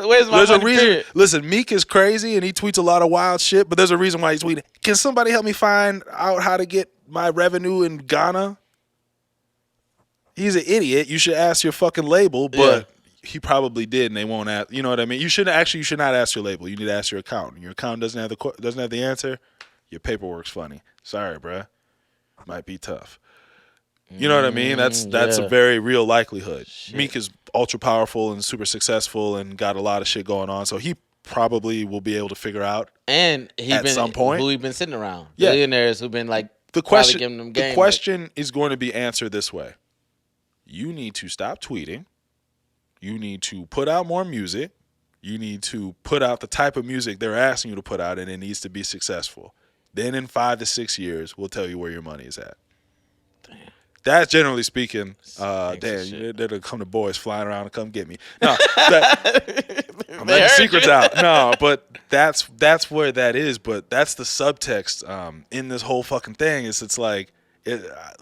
Where's my There's money? a reason. Period? Listen, Meek is crazy and he tweets a lot of wild shit, but there's a reason why he's tweeting. Can somebody help me find out how to get my revenue in Ghana? He's an idiot. You should ask your fucking label, but he probably did, and they won't ask. You know what I mean? You should not ask your label. You need to ask your accountant. Your accountant doesn't have the answer. Your paperwork's funny. Sorry, bruh. Might be tough. You know what I mean? That's a very real likelihood. Shit. Meek is ultra powerful and super successful and got a lot of shit going on, so he probably will be able to figure out. And some point who he been sitting around. Yeah. Billionaires who've been like the question. Giving them game, the question is going to be answered this way: you need to stop tweeting. You need to put out more music. You need to put out the type of music they're asking you to put out, and it needs to be successful. Then in 5 to 6 years, we'll tell you where your money is at. Damn. That's generally speaking. They'll come the boys flying around and come get me. No, I'm letting the secrets out. No, but that's where that is. But that's the subtext in this whole fucking thing. It's like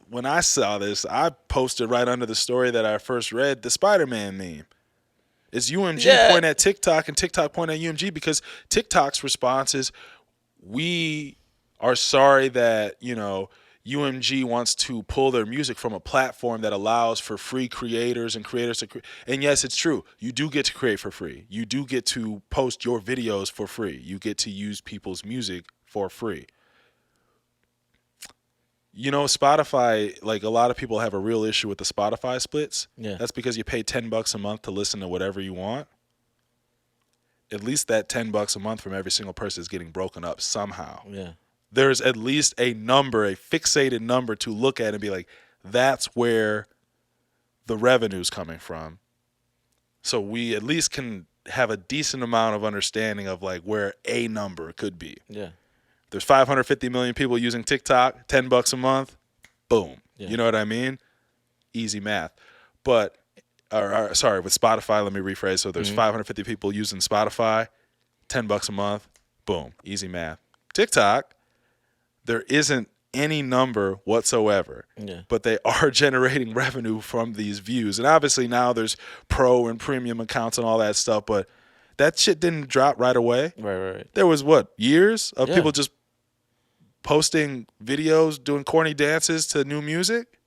when I saw this, I posted right under the story that I first read the Spider-Man meme. It's UMG point at TikTok and TikTok point at UMG because TikTok's response is, we are sorry that, UMG wants to pull their music from a platform that allows for free creators and creators to create. And yes, it's true. You do get to create for free. You do get to post your videos for free. You get to use people's music for free. Spotify, like a lot of people have a real issue with the Spotify splits. Yeah. That's because you pay $10 a month to listen to whatever you want. At least that $10 a month from every single person is getting broken up somehow. Yeah. There's at least a number, a fixated number to look at and be like, that's where the revenue's coming from. So we at least can have a decent amount of understanding of like where a number could be. Yeah. There's 550 million people using TikTok, $10 a month, boom. Yeah. You know what I mean? Easy math. But, sorry, with Spotify, let me rephrase. So there's 550 people using Spotify, $10 a month, boom, easy math. TikTok, there isn't any number whatsoever, but they are generating revenue from these views. And obviously now there's pro and premium accounts and all that stuff, but that shit didn't drop right away. Right. There was, years of people just posting videos, doing corny dances to new music.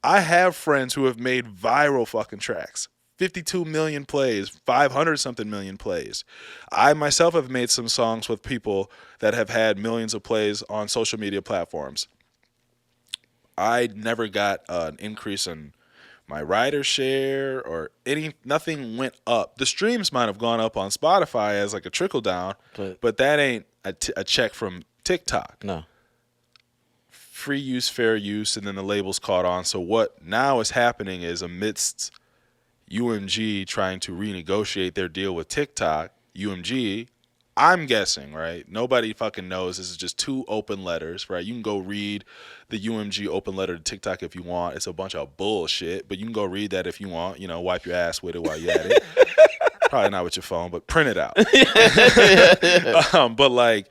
I have friends who have made viral fucking tracks. 52 million plays, 500-something million plays. I myself have made some songs with people that have had millions of plays on social media platforms. I never got an increase in my rider share or nothing went up. The streams might have gone up on Spotify as like a trickle down, but that ain't a check from TikTok. No. Free use, fair use, and then the labels caught on. So what now is happening is amidst UMG trying to renegotiate their deal with TikTok, UMG, I'm guessing, right? Nobody fucking knows. This is just 2 open letters, right? You can go read the UMG open letter to TikTok if you want. It's a bunch of bullshit, but you can go read that if you want. Wipe your ass with it while you're at it. Probably not with your phone, but print it out. But like,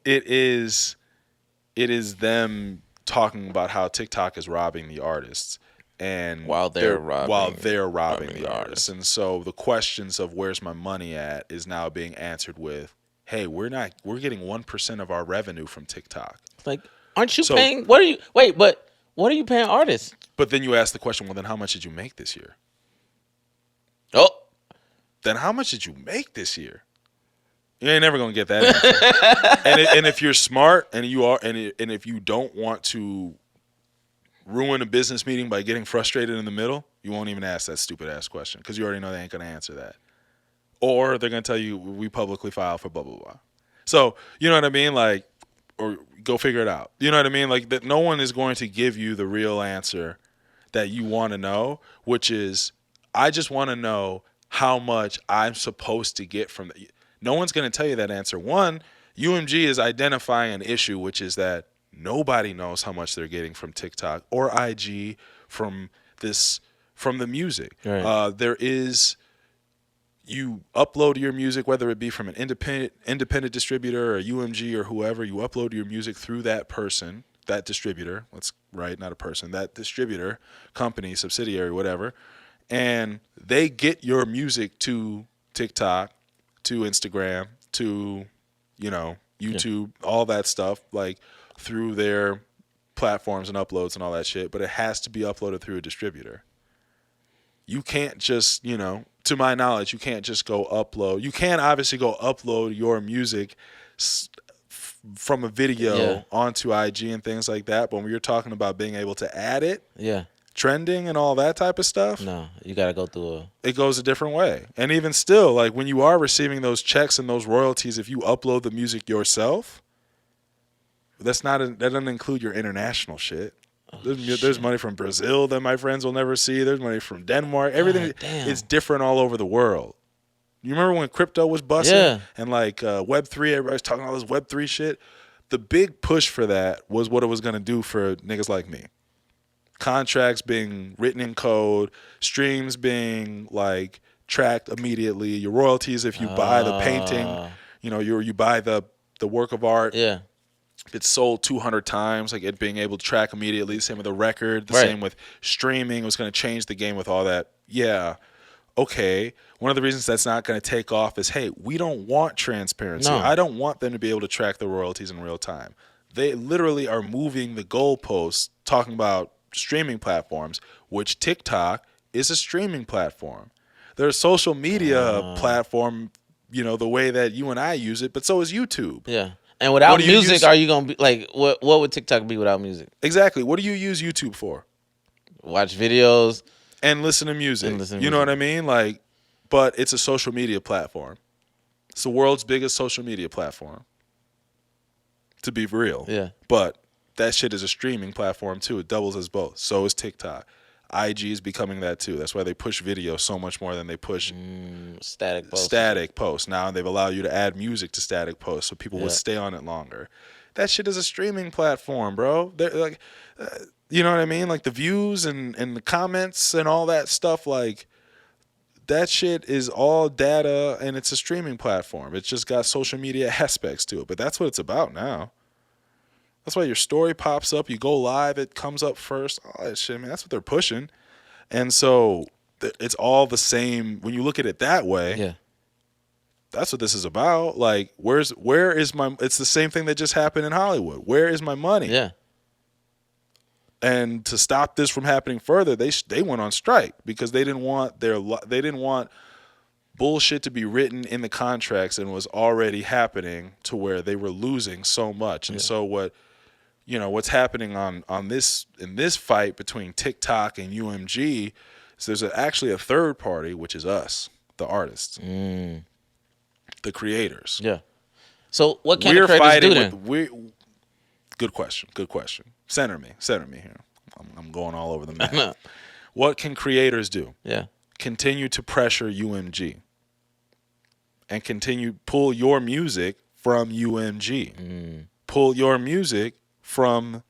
it is them talking about how TikTok is robbing the artists. And while they're robbing the artists. And so the questions of where's my money at is now being answered with, hey, we're getting 1% of our revenue from TikTok. Like, aren't you paying? What are you paying artists? But then you ask the question, well, then how much did you make this year? Oh. Then how much did you make this year? You ain't never gonna get that answer. and if you're smart and if you don't want to ruin a business meeting by getting frustrated in the middle, you won't even ask that stupid ass question because you already know they ain't gonna answer that. Or they're gonna tell you we publicly filed for blah blah blah. So you know what I mean? Like, or go figure it out. You know what I mean? Like that no one is going to give you the real answer that you want to know, which is I just want to know how much I'm supposed to get from the. No one's gonna tell you that answer. One, UMG is identifying an issue, which is that nobody knows how much they're getting from TikTok or IG from the music. Right. There is you upload your music, whether it be from an independent distributor or UMG or whoever, you upload your music through that person, that distributor. Not a person, that distributor, company, subsidiary, whatever. And they get your music to TikTok, to Instagram, to, YouTube, all that stuff, like through their platforms and uploads and all that shit. But it has to be uploaded through a distributor. You can't just, to my knowledge, you can't just go upload. You can obviously go upload your music from a video onto IG and things like that. But when you're talking about being able to add it, trending and all that type of stuff, no, you got to go through it goes a different way. And even still, like when you are receiving those checks and those royalties, if you upload the music yourself, that doesn't include your international shit. There's money from Brazil that my friends will never see. There's money from Denmark. Everything is different all over the world. You remember when crypto was busting and like Web3, everybody's talking all this Web3 shit? The big push for that was what it was going to do for niggas like me. Contracts being written in code, streams being like tracked immediately, your royalties if you buy the painting, you buy the work of art. Yeah. It's sold 200 times, like it being able to track immediately. Same with a record. Same with streaming. It was going to change the game with all that. Yeah. Okay. One of the reasons that's not going to take off is, hey, we don't want transparency. No. I don't want them to be able to track the royalties in real time. They literally are moving the goalposts talking about streaming platforms, which TikTok is a streaming platform. They're a social media platform, the way that you and I use it, but so is YouTube. Yeah. And without music, are you going to be like, what would TikTok be without music? Exactly. What do you use YouTube for? Watch videos. And listen to music. You know what I mean? Like, but it's a social media platform. It's the world's biggest social media platform. To be real. Yeah. But that shit is a streaming platform too. It doubles as both. So is TikTok. IG is becoming that too. That's why they push video so much more than they push static posts. Now they've allowed you to add music to static posts so people will stay on it longer. That shit is a streaming platform, bro. They're like, you know what I mean? Like the views and the comments and all that stuff, like that shit is all data and it's a streaming platform. It's just got social media aspects to it. But that's what it's about now. That's why your story pops up. You go live. It comes up first. All that shit, man. That's what they're pushing. And so it's all the same. When you look at it that way, that's what this is about. Like, where is my? It's the same thing that just happened in Hollywood. Where is my money? Yeah. And to stop this from happening further, they went on strike because they didn't want bullshit to be written in the contracts and was already happening to where they were losing so much. And so what's happening on this in this fight between TikTok and UMG is there's actually a third party, which is us, the artists, the creators. Yeah. So what can the creators do then? Good question. Center me here. I'm going all over the map. What can creators do? Yeah. Continue to pressure UMG and pull your music from UMG. Pull your music from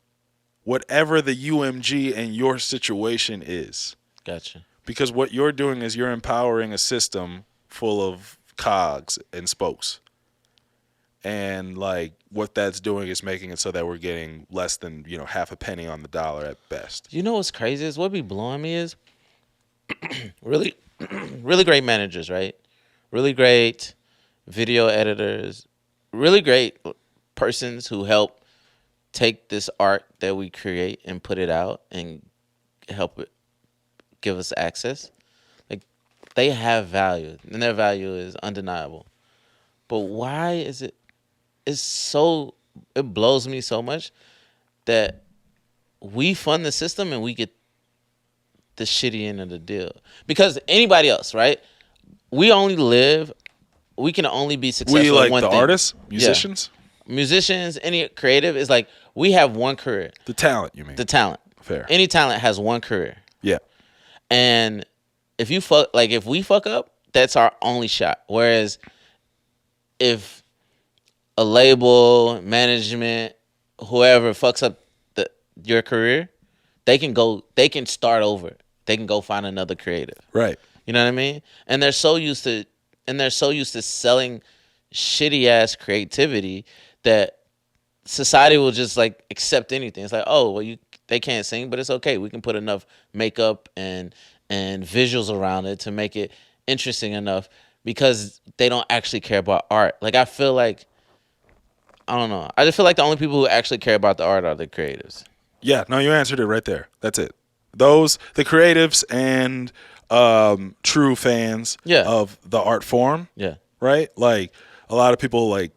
whatever the UMG and your situation is. Gotcha. Because what you're doing is you're empowering a system full of cogs and spokes. And like what that's doing is making it so that we're getting less than, half a penny on the dollar at best. You know what's crazy is what be blowing me is really, really great managers, right? Really great video editors, really great persons who help take this art that we create and put it out and help it give us access. Like they have value and their value is undeniable. But why is it blows me so much that we fund the system and we get the shitty end of the deal. Because anybody else, right? We can only be successful We like at one the thing. artists, musicians? Yeah. Musicians, any creative is like we have one career. The talent, you mean? The talent. Fair. Any talent has one career. Yeah. And if we fuck up, that's our only shot. Whereas if a label, management, whoever fucks up your career, they can start over. They can go find another creative. Right. You know what I mean? And they're so used to and they're so used to selling shitty ass creativity that society will just like accept anything. It's like, oh, well, they can't sing, but it's okay. We can put enough makeup and visuals around it to make it interesting enough because they don't actually care about art. Like I feel like I don't know. I just feel like the only people who actually care about the art are the creatives. Yeah, no, you answered it right there. That's it. The creatives and true fans of the art form. Yeah. Right? Like a lot of people like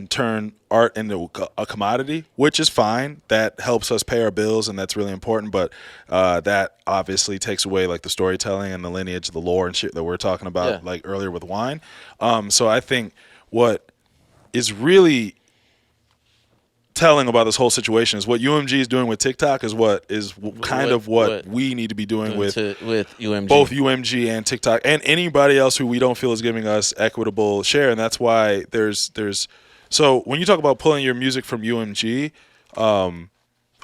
turn art into a commodity, which is fine. That helps us pay our bills, and that's really important. But that obviously takes away like the storytelling and the lineage, the lore and shit that we're talking about like earlier with wine. So I think what is really telling about this whole situation is what UMG is doing with TikTok is what we need to be doing with UMG. Both UMG and TikTok and anybody else who we don't feel is giving us equitable share. And that's why there's so when you talk about pulling your music from UMG,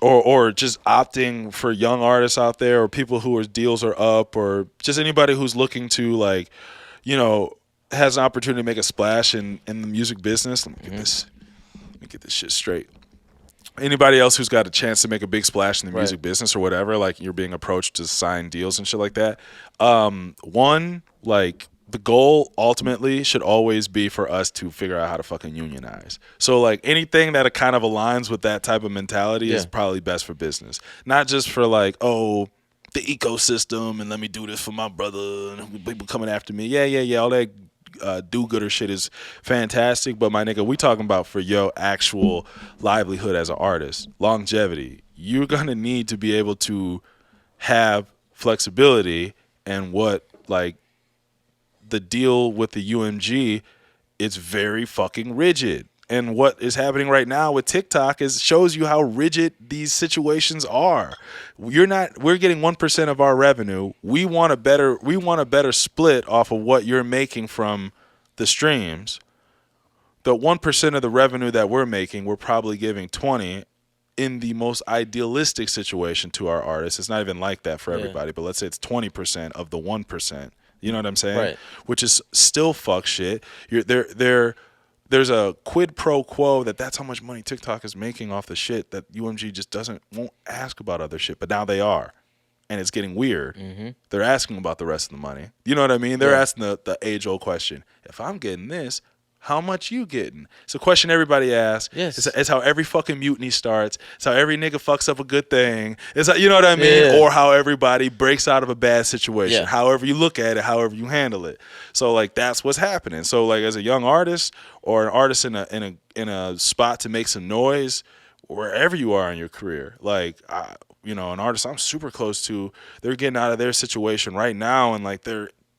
or just opting for young artists out there or people whose deals are up or just anybody who's looking to like, has an opportunity to make a splash in the music business. Let me get this shit straight. Anybody else who's got a chance to make a big splash in the music business or whatever, like you're being approached to sign deals and shit like that. One, like the goal ultimately should always be for us to figure out how to fucking unionize. So like anything that kind of aligns with that type of mentality is probably best for business. Not just for like, oh, the ecosystem and let me do this for my brother and people coming after me. Yeah. All that do-gooder shit is fantastic, but my nigga, we talking about for your actual livelihood as an artist, longevity. You're gonna need to be able to have flexibility, and what like the deal with the UMG, it's very fucking rigid. And what is happening right now with TikTok shows you how rigid these situations are. We're getting 1% of our revenue. We want a better split off of what you're making from the streams. The 1% of the revenue that we're making, we're probably giving 20 in the most idealistic situation to our artists. It's not even like that for everybody, but let's say it's 20% of the 1%. You know what I'm saying? Right. Which is still fuck shit. There's a quid pro quo that's how much money TikTok is making off the shit that UMG just won't ask about other shit, but now they are. And it's getting weird. Mm-hmm. They're asking about the rest of the money. You know what I mean? They're asking the age-old question. If I'm getting this, how much you getting? It's a question everybody asks. Yes. It's how every fucking mutiny starts. It's how every nigga fucks up a good thing. It's how, you know what I mean? Yeah. Or how everybody breaks out of a bad situation. Yeah. However you look at it, however you handle it. So like that's what's happening. So like as a young artist or an artist in a spot to make some noise, wherever you are in your career, like an artist I'm super close to, they're getting out of their situation right now, and like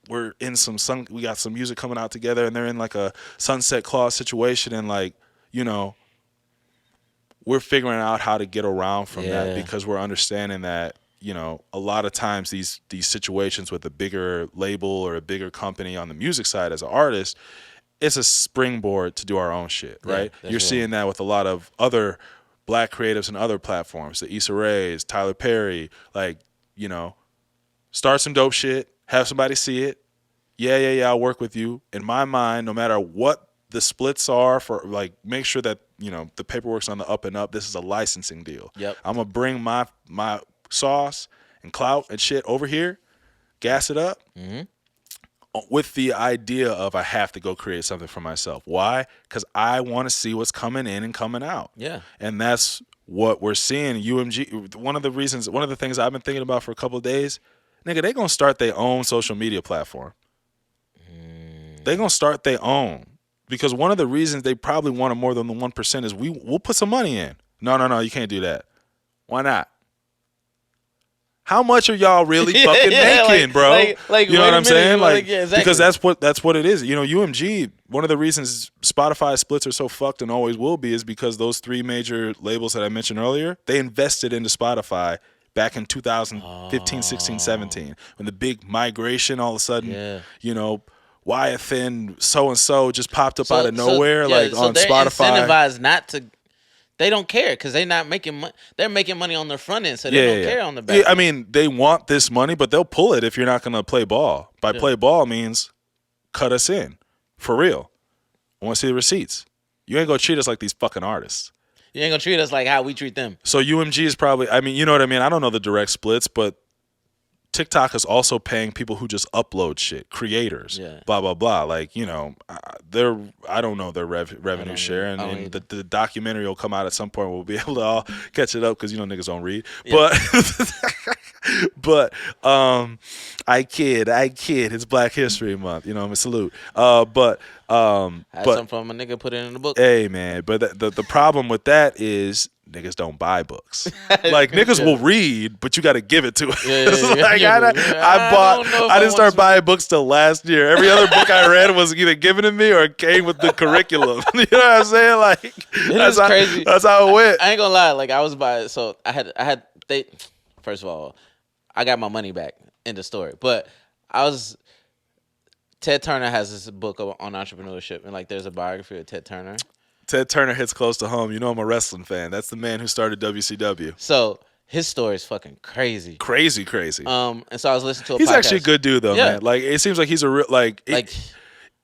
we're in we got some music coming out together, and they're in like a sunset clause situation, and like, we're figuring out how to get around from that, because we're understanding that, a lot of times these situations with a bigger label or a bigger company on the music side as an artist, it's a springboard to do our own shit, right? You're seeing that with a lot of other black creatives and other platforms, the Issa Raes, Tyler Perry, like, start some dope shit, have somebody see it. Yeah, I'll work with you. In my mind, no matter what the splits are, for like, make sure that, the paperwork's on the up and up. This is a licensing deal. Yep. I'm going to bring my sauce and clout and shit over here, gas it up, with the idea of I have to go create something for myself. Why? Because I want to see what's coming in and coming out. Yeah. And that's what we're seeing. UMG, one of the things I've been thinking about for a couple of days, nigga, they going to start their own social media platform. They going to start their own. Because one of the reasons they probably wanted more than the 1% is we'll put some money in. No, you can't do that. Why not? How much are y'all really fucking making, bro? Like, you know what I'm saying? Like, exactly. Because that's what it is. UMG, one of the reasons Spotify splits are so fucked and always will be is because those three major labels that I mentioned earlier, they invested into Spotify back in 2015, 16, 17. When the big migration all of a sudden, YFN so-and-so just popped up out of nowhere, on they're Spotify. Incentivized not to. They don't care because they're not making money. They're making money on the front end, so they don't care on the back end. I mean, they want this money, but they'll pull it if you're not going to play ball. Play ball means cut us in. For real. I want to see the receipts. You ain't gonna treat us like these fucking artists. You ain't gonna treat us like how we treat them. So UMG is probably, I mean, you know what I mean? I don't know the direct splits, but TikTok is also paying people who just upload shit, creators, blah, blah, blah. Like, you know, I don't know their revenue share. And the documentary will come out at some point. We'll be able to all catch it up because, you know, niggas don't read. Yeah. But I kid. It's Black History Month. You know, I'm a salute. Had something from a nigga put it in the book. Hey, man. But the problem with that is niggas don't buy books. Like, niggas will read, but you got to give it to us. I didn't start buying books till last year. Every other book I read was either given to me or it came with the curriculum. You know what I'm saying? Like, that's crazy. That's how it went. I ain't gonna lie. Like, I was buying, so first of all, I got my money back in the story, but Ted Turner has this book on entrepreneurship, and like there's a biography of Ted Turner. Ted Turner hits close to home. You know I'm a wrestling fan. That's the man who started WCW. So his story is fucking crazy. Crazy. And so I was listening to a podcast. He's actually a good dude though, man. Like it seems like he's a real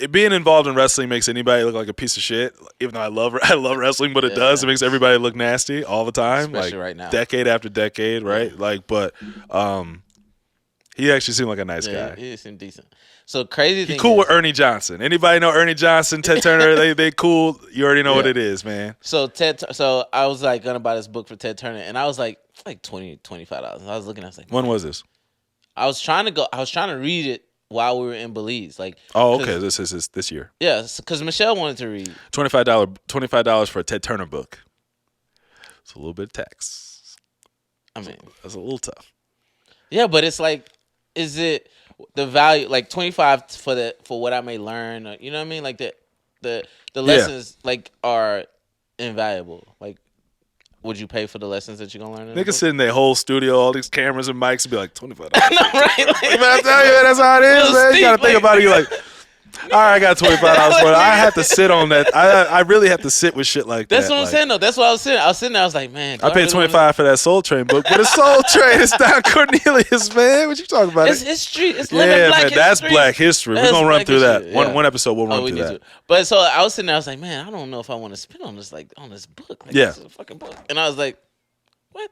being involved in wrestling makes anybody look like a piece of shit. Even though I love wrestling, but it does. It makes everybody look nasty all the time. Especially like right now. Decade after decade, right? Like, but he actually seemed like a nice guy. He seemed decent. So crazy thing. He cool with Ernie Johnson. Anybody know Ernie Johnson, Ted Turner? they cool. You already know what it is, man. So I was like gonna buy this book for Ted Turner, and I was like $20, $25. I was looking. I was like, when was this? I was trying to read it while we were in Belize. Like, okay, this is this year. Yeah, because Michelle wanted to read. $25 for a Ted Turner book. It's a little bit of tax. I mean, that's a little tough. Yeah, but it's like, is it the value like $25 for what I may learn? Or, you know what I mean? Like the lessons like are invaluable. Like, would you pay for the lessons that you're gonna learn? Niggas sit in their whole studio, all these cameras and mics, and be like $25. I know, right? Like, I tell you, that's how it is, man. You gotta think about it. You like, all right, I got $25, but I have to sit on that. I really have to sit with shit like that's that. That's what I'm saying, though. That's what I was saying. I was sitting there. I was like, man. I paid $25 for that Soul Train book, but it's Soul Train. It's not Cornelius, man. What you talking about? It's history. It's living Black history. That's Black history. We're gonna run through that. One episode. We'll run through that. But so I was sitting there. I was like, man, I don't know if I want to spend on this book. Like, this is a fucking book. And I was like, what?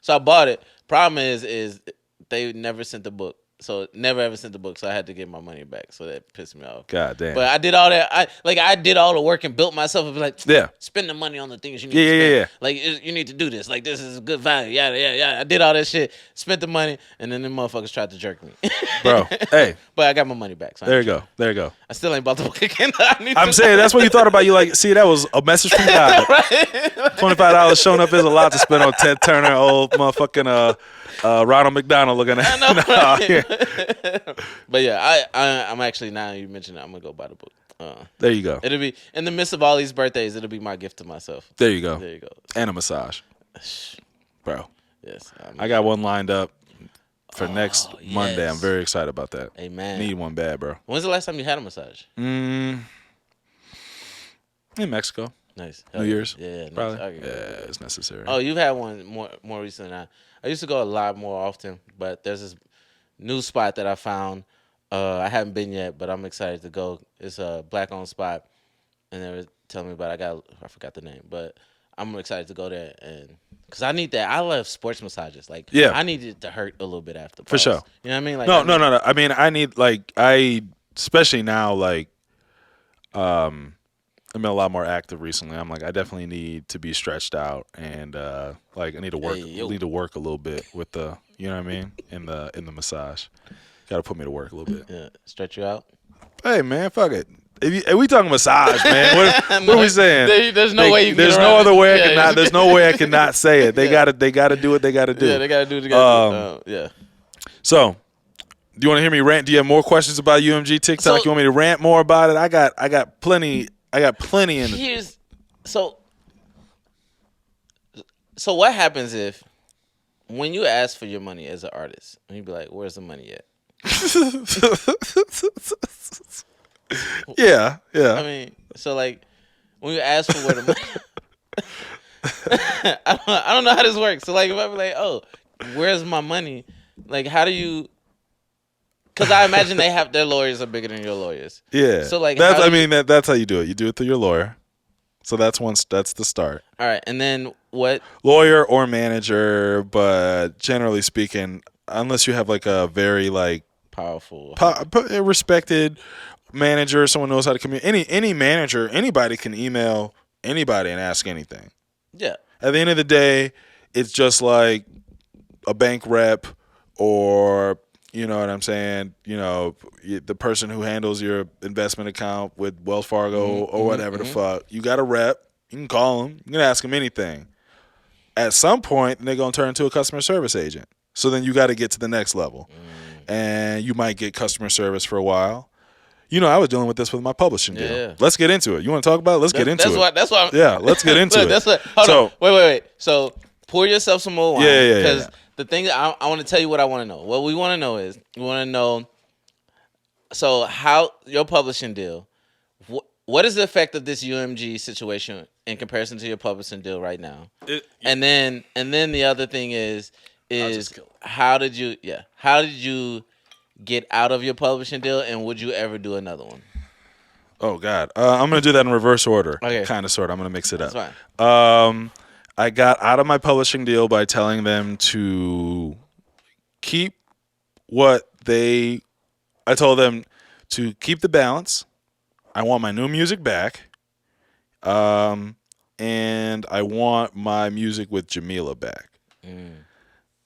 So I bought it. Problem is they never sent the book. So never ever sent the book, so I had to get my money back. So that pissed me off. God damn. But I did all that. I did all the work and built myself. And be like, spend the money on the things you need to spend. Yeah. Like, you need to do this. Like, this is good value. Yeah. I did all that shit. Spent the money, and then the motherfuckers tried to jerk me. Bro, hey. But I got my money back. So there you go. I still ain't bought the book again. I'm saying that's what you thought about. You like, see, that was a message from God. Right? $25 showing up is a lot to spend on Ted Turner, old motherfucking Ronald McDonald looking at. I know, right? But yeah, I'm actually, now you mentioned it, I'm gonna go buy the book. There you go. It'll be in the midst of all these birthdays. It'll be my gift to myself. There you go. And a massage, bro. Yes, I got one lined up for next Monday. I'm very excited about that. Hey man, need one bad, bro. When's the last time you had a massage? In Mexico. Nice. New Year's. Yeah, probably. Nice. Yeah, it's necessary. Oh, you've had one more recently now. I used to go a lot more often, but there's this new spot that I found. I haven't been yet, but I'm excited to go. It's a black-owned spot, and they were telling me about I forgot the name, but I'm excited to go there, and because I need that. I love sports massages. Like, I need it to hurt a little bit after. For sure. You know what I mean? Like, no. I mean, I need especially now, like, I've been a lot more active recently. I'm like, I definitely need to be stretched out, and I need to work. Need to work a little bit with the, you know what I mean, in the massage. Got to put me to work a little bit. Yeah, stretch you out. Hey man, fuck it. If we talking massage, man, what are we saying? There's no way you can. There's no other way I cannot. There's no way I cannot say it. They gotta do what they gotta do. Yeah, they gotta do what they gotta do. Yeah. So, do you want to hear me rant? Do you have more questions about UMG TikTok? You want me to rant more about it? I got plenty. I got plenty in. So what happens if when you ask for your money as an artist, and you be like, "Where's the money at?" Yeah. I mean, so like when you ask for where the money, I don't know how this works. So like if I be like, "Oh, where's my money?" Like, how do you? Because I imagine their lawyers are bigger than your lawyers. Yeah. So like, that's that's how you do it. You do it through your lawyer. So that's the start. All right, and then what? Lawyer or manager, but generally speaking, unless you have like a very like Powerful, respected manager, someone knows how to communicate. Any manager, anybody can email anybody and ask anything. Yeah. At the end of the day, it's just like a bank rep or, you know what I'm saying, the person who handles your investment account with Wells Fargo or whatever the fuck. You got a rep. You can call them. You can ask them anything. At some point, they're going to turn into a customer service agent. So then you got to get to the next level. And you might get customer service for a while. I was dealing with this with my publishing deal. Yeah. Let's get into it. You want to talk about it? Let's get into it. That's what. Yeah, let's get into it. Hold on. Wait. So pour yourself some more wine. Yeah. Because the thing I want to tell you what I want to know. What we want to know is we want to know. So how your publishing deal? What is the effect of this UMG situation in comparison to your publishing deal right now? And then the other thing is how did you get out of your publishing deal, and would you ever do another one? Oh God, I'm gonna do that in reverse order. Okay. Kind of, sort of. I'm gonna mix it up. That's fine. I got out of my publishing deal by telling them to keep I told them to keep the balance. I want my new music back. And I want my music with Jamila back.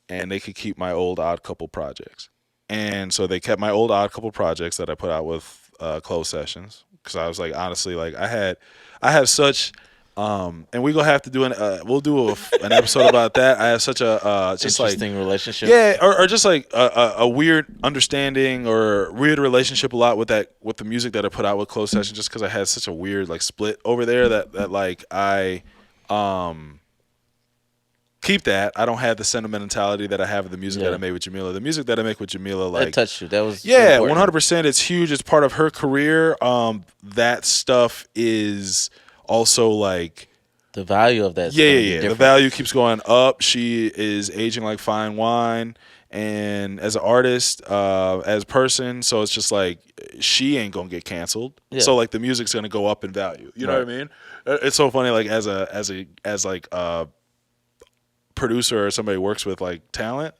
And they could keep my old Odd Couple projects. And so they kept my old Odd Couple projects that I put out with Closed Sessions. Because I was like, honestly, like I have such, and we're gonna have to do we'll do an episode about that. I have such a just interesting relationship. Yeah, or just like a weird understanding or weird relationship a lot with the music that I put out with Closed Sessions, just because I had such a weird like split over there that like I keep that. I don't have the sentimentality that I have with the music that I made with Jamila. The music that I make with Jamila, like, that touched you. That was 100%. It's huge. It's part of her career. That stuff is also like the value of that. Yeah. The value keeps going up. She is aging like fine wine, and as an artist, as a person, so it's just like she ain't gonna get canceled. Yeah. So like the music's gonna go up in value. You know what I mean? It's so funny. Like as a producer or somebody who works with like talent,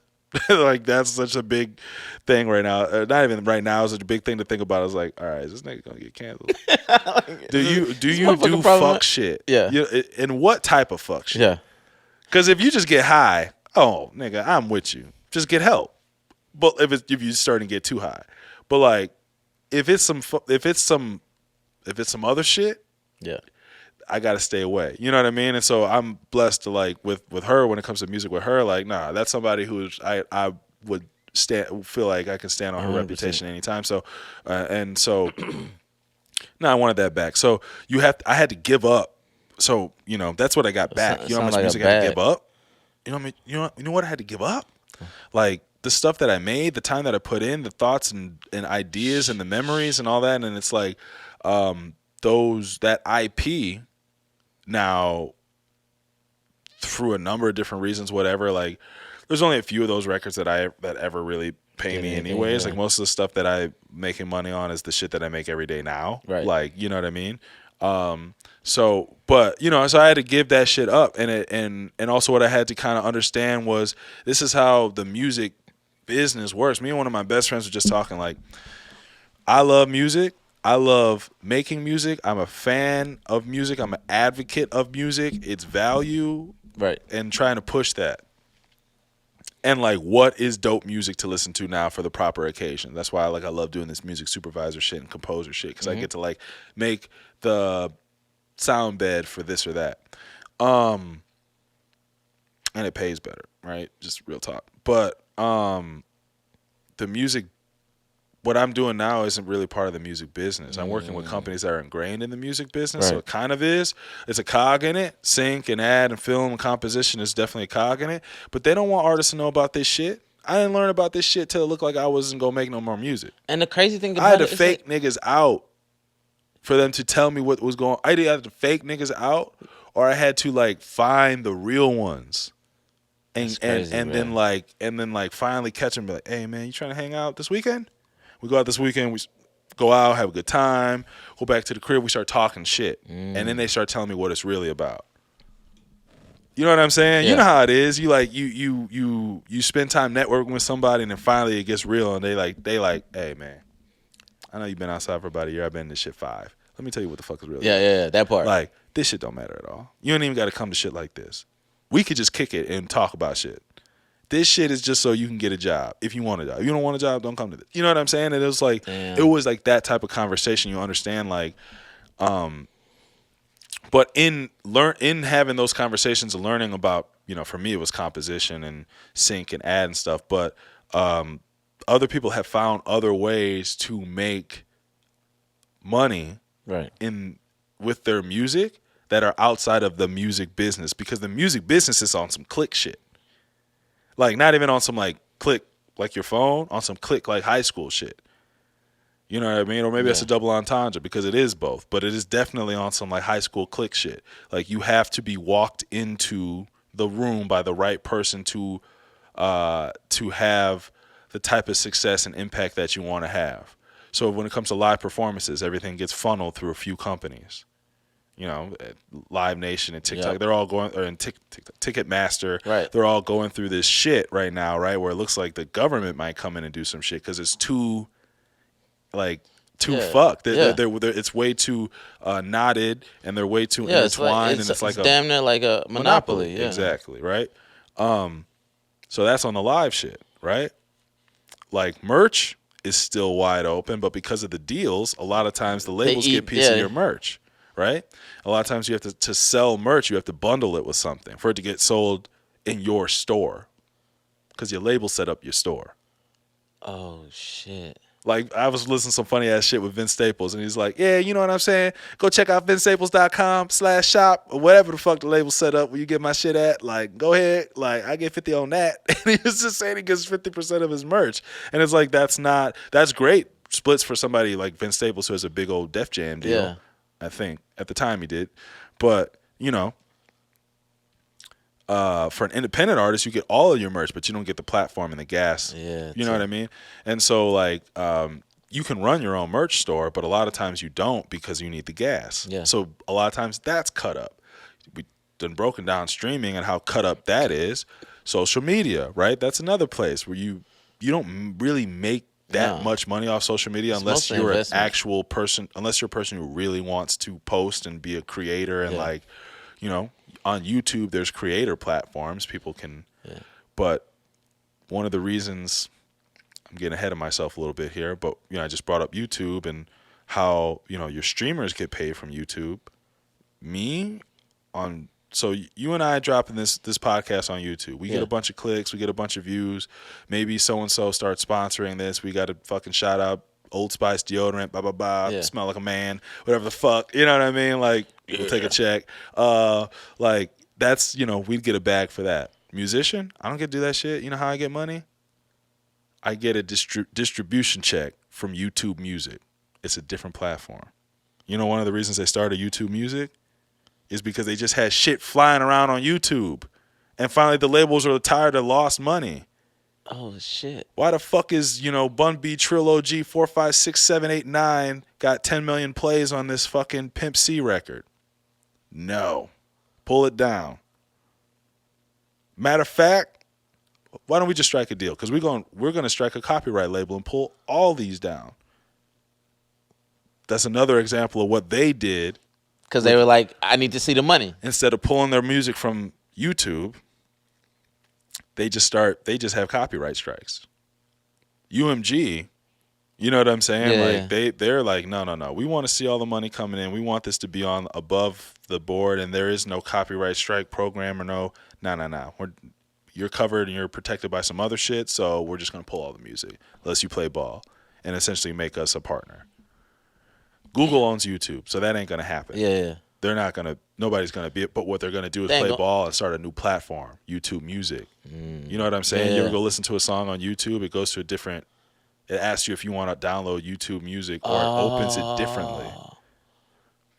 like that's such a big thing right now. Not even right now, it's such a big thing to think about. It's like, all right, is this nigga gonna get canceled? do you do fuck shit? Yeah. And what type of fuck shit? Yeah. Because if you just get high, oh nigga, I'm with you. Just get help. But if you starting to get too high, but like if it's some other shit, yeah. I gotta stay away. You know what I mean? And so I'm blessed to like with her when it comes to music with her, like, nah, that's somebody who's I would feel like I can stand on her 100%. Reputation anytime. So and so no, I wanted that back. So I had to give up. So, that's what I got back. You know how much music I had to give up? You know what I mean? You know what I had to give up? Like the stuff that I made, the time that I put in, the thoughts and ideas and the memories and all that, and it's like that IP now, through a number of different reasons, whatever, like there's only a few of those records that ever really pay me anyways. Like most of the stuff that I'm making money on is the shit that I make every day now. Right. Like, you know what I mean? So I had to give that shit up, and also what I had to kind of understand was this is how the music business works. Me and one of my best friends were just talking like, I love music. I love making music. I'm a fan of music. I'm an advocate of music. Its value, right, and trying to push that. And like, what is dope music to listen to now for the proper occasion? That's why I love doing this music supervisor shit and composer shit, because I get to like make the sound bed for this or that, and it pays better, right? Just real talk. But the music. What I'm doing now isn't really part of the music business. I'm working with companies that are ingrained in the music business, so it kind of is. It's a cog in it. Sync and ad and film and composition is definitely a cog in it. But they don't want artists to know about this shit. I didn't learn about this shit till it looked like I wasn't going to make no more music. And the crazy thing about I had to fake niggas out for them to tell me what was going on. I either had to fake niggas out or I had to like find the real ones. And then finally catch them and be like, hey man, you trying to hang out this weekend? We go out this weekend. We go out, have a good time. Go back to the crib. We start talking shit, and then they start telling me what it's really about. You know what I'm saying? Yeah. You know how it is. You spend time networking with somebody, and then finally it gets real, and they like, hey man, I know you've been outside for about a year. I've been in this shit 5. Let me tell you what the fuck is really. Yeah, that part. Like, this shit don't matter at all. You don't even got to come to shit like this. We could just kick it and talk about shit. This shit is just so you can get a job. If you want a job. If you don't want a job, don't come to this. You know what I'm saying? And it was like, It was like that type of conversation. You understand, like, but in having those conversations and learning about, for me it was composition and sync and ad and stuff, but other people have found other ways to make money right with their music that are outside of the music business, because the music business is on some click shit. Like, not even on some like click like your phone, on some click like high school shit. You know what I mean? Or maybe that's a double entendre, because it is both. But it is definitely on some like high school click shit. Like, you have to be walked into the room by the right person to have the type of success and impact that you want to have. So when it comes to live performances, everything gets funneled through a few companies. Live Nation and TikTok, they're all going, or in Ticketmaster, right. They're all going through this shit right now, right? Where it looks like the government might come in and do some shit because it's too fucked. It's way too knotted, and they're way too intertwined, and it's like a damn near like a monopoly. Yeah. Exactly, right? So that's on the live shit, right? Like, merch is still wide open, but because of the deals, a lot of times the labels get a piece of your merch, right? A lot of times you have to sell merch, you have to bundle it with something for it to get sold in your store, because your label set up your store. Oh shit. Like, I was listening to some funny ass shit with Vince Staples, and he's like, yeah, you know what I'm saying? Go check out vincestaples.com/shop, or whatever the fuck the label set up where you get my shit at. Like, go ahead. Like, I get 50 on that. And he was just saying he gets 50% of his merch. And it's like, that's great splits for somebody like Vince Staples, who has a big old Def Jam deal. Yeah. I think at the time he did. But, for an independent artist, you get all of your merch, but you don't get the platform and the gas. Yeah, you know what I mean? And so, like, you can run your own merch store, but a lot of times you don't, because you need the gas. Yeah. So a lot of times that's cut up. We done broken down streaming and how cut up that is. Social media, right? That's another place where you don't really make that much money off social media unless you're an actual person, unless you're a person who really wants to post and be a creator and like, on YouTube, there's creator platforms. People can, but one of the reasons, I'm getting ahead of myself a little bit here, but I just brought up YouTube and how your streamers get paid from YouTube. So you and I dropping this podcast on YouTube. We get a bunch of clicks, we get a bunch of views. Maybe so and so starts sponsoring this. We got to fucking shout out Old Spice deodorant, blah blah blah. Smell like a man, whatever the fuck. You know what I mean? Like, we'll take a check. Like, that's we'd get a bag for that. Musician, I don't get to do that shit. You know how I get money? I get a distribution check from YouTube Music. It's a different platform. One of the reasons they started YouTube Music is because they just had shit flying around on YouTube, and finally the labels are tired of lost money. Oh shit! Why the fuck is Bun B Trill G 4, 5, 6, 7, 8, 9 got 10 million plays on this fucking Pimp C record? No, pull it down. Matter of fact, why don't we just strike a deal? Because we're gonna strike a copyright label and pull all these down. That's another example of what they did. Because they were like, I need to see the money. Instead of pulling their music from YouTube, they just have copyright strikes. UMG, you know what I'm saying? They're like, no. We want to see all the money coming in. We want this to be on above the board, and there is no copyright strike program or no. You're covered and you're protected by some other shit, so we're just gonna pull all the music unless you play ball and essentially make us a partner. Google owns YouTube, so that ain't gonna happen. Yeah. They're not gonna. Nobody's gonna be. But what they're gonna do is play ball and start a new platform, YouTube Music. You know what I'm saying? Yeah. You ever go listen to a song on YouTube? It goes to a different. It asks you if you want to download YouTube Music, or it opens it differently.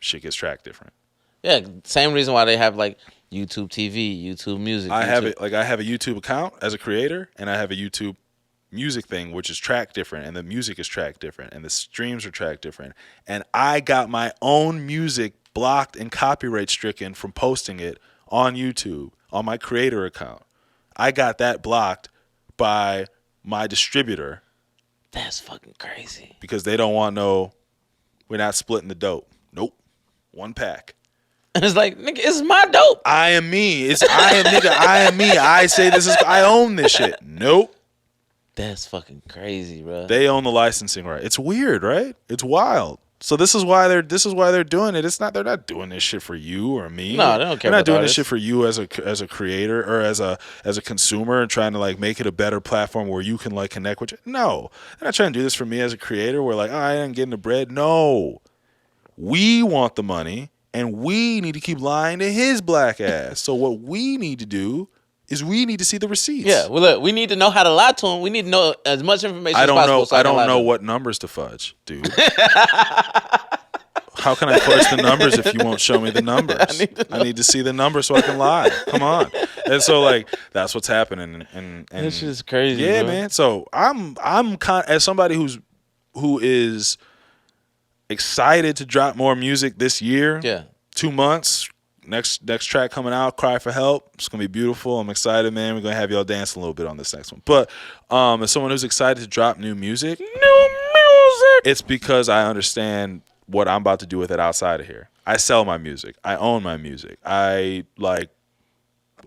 Shit gets tracked different. Yeah, same reason why they have like YouTube TV, YouTube Music. I have a YouTube account as a creator, and I have a YouTube music thing, which is tracked different, and the music is tracked different, and the streams are tracked different. And I got my own music blocked and copyright stricken from posting it on YouTube on my creator account. I got that blocked by my distributor. That's fucking crazy. Because they don't want we're not splitting the dope. Nope. One pack. And it's like, nigga, it's my dope. I am me. I am me. I say I own this shit. Nope. That's fucking crazy, bro. They own the licensing right. It's weird, right? It's wild. So this is why they're doing it. They're not doing this shit for you or me. No, they don't care. They're not about doing artists. this shit for you as a creator or as a consumer and trying to like make it a better platform where you can like connect with you. No, they're not trying to do this for me as a creator. Where like, I ain't getting the bread. No, we want the money and we need to keep lying to his black ass. So what we need to do is we need to see the receipts. Yeah, well, look, we need to know how to lie to him. We need to know as much information I as don't possible. know. So I don't know what numbers to fudge, dude. How can I fudge the numbers if you won't show me the numbers? I need to see the numbers so I can lie. Come on. And so like that's what's happening. And This shit is crazy. yeah, bro. man. So I'm as somebody who is excited to drop more music this year. Yeah. 2 months. Next track coming out, Cry for Help. It's gonna be beautiful. I'm excited, man. We're gonna have y'all dancing a little bit on this next one. But as someone who's excited to drop new music, it's because I understand what I'm about to do with it outside of here. I sell my music. I own my music. I like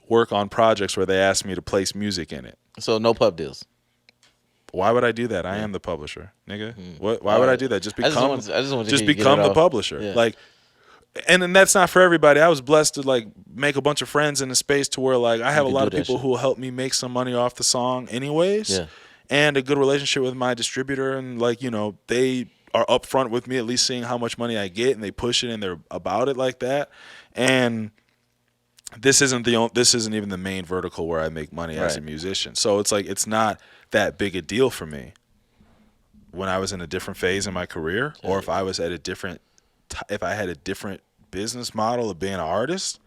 work on projects where they ask me to place music in it. So no pub deals. Why would I do that? I am the publisher, nigga. What? Why would I do that? Just I just become wanted to get it the off. publisher. Yeah. Like. And then that's not for everybody. I was blessed to like make a bunch of friends in the space to where like I have a lot of people who will help me make some money off the song anyways. Yeah. And a good relationship with my distributor, and like, you know, they are upfront with me at least seeing how much money I get, and they push it and they're about it like that. And this isn't even the main vertical where I make money as a musician. So it's like it's not that big a deal for me. When I was in a different phase in my career, or if I was at if I had a different business model of being an artist,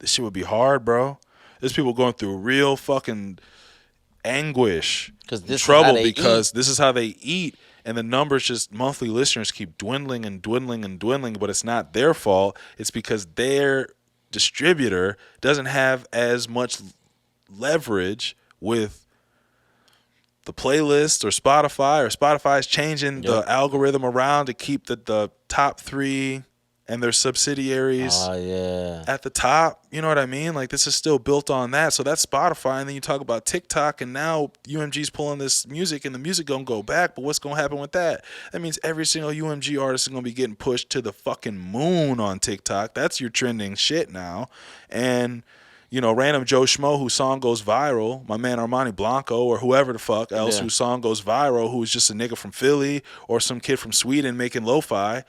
this shit would be hard, bro. There's people going through real fucking anguish, trouble because this is how they eat, and the numbers just monthly listeners keep dwindling and dwindling and dwindling. But it's not their fault. It's because their distributor doesn't have as much leverage with the playlist or Spotify's changing the algorithm around to keep the top 3 and their subsidiaries at the top. You know what I mean? Like this is still built on that. So that's Spotify. And then you talk about TikTok, and now UMG's pulling this music, and the music gonna go back. But what's gonna happen with that? That means every single UMG artist is gonna be getting pushed to the fucking moon on TikTok. That's your trending shit now. And you know, random Joe Schmo whose song goes viral, my man Armani Blanco or whoever the fuck else whose song goes viral, who's just a nigga from Philly or some kid from Sweden making lo-fi,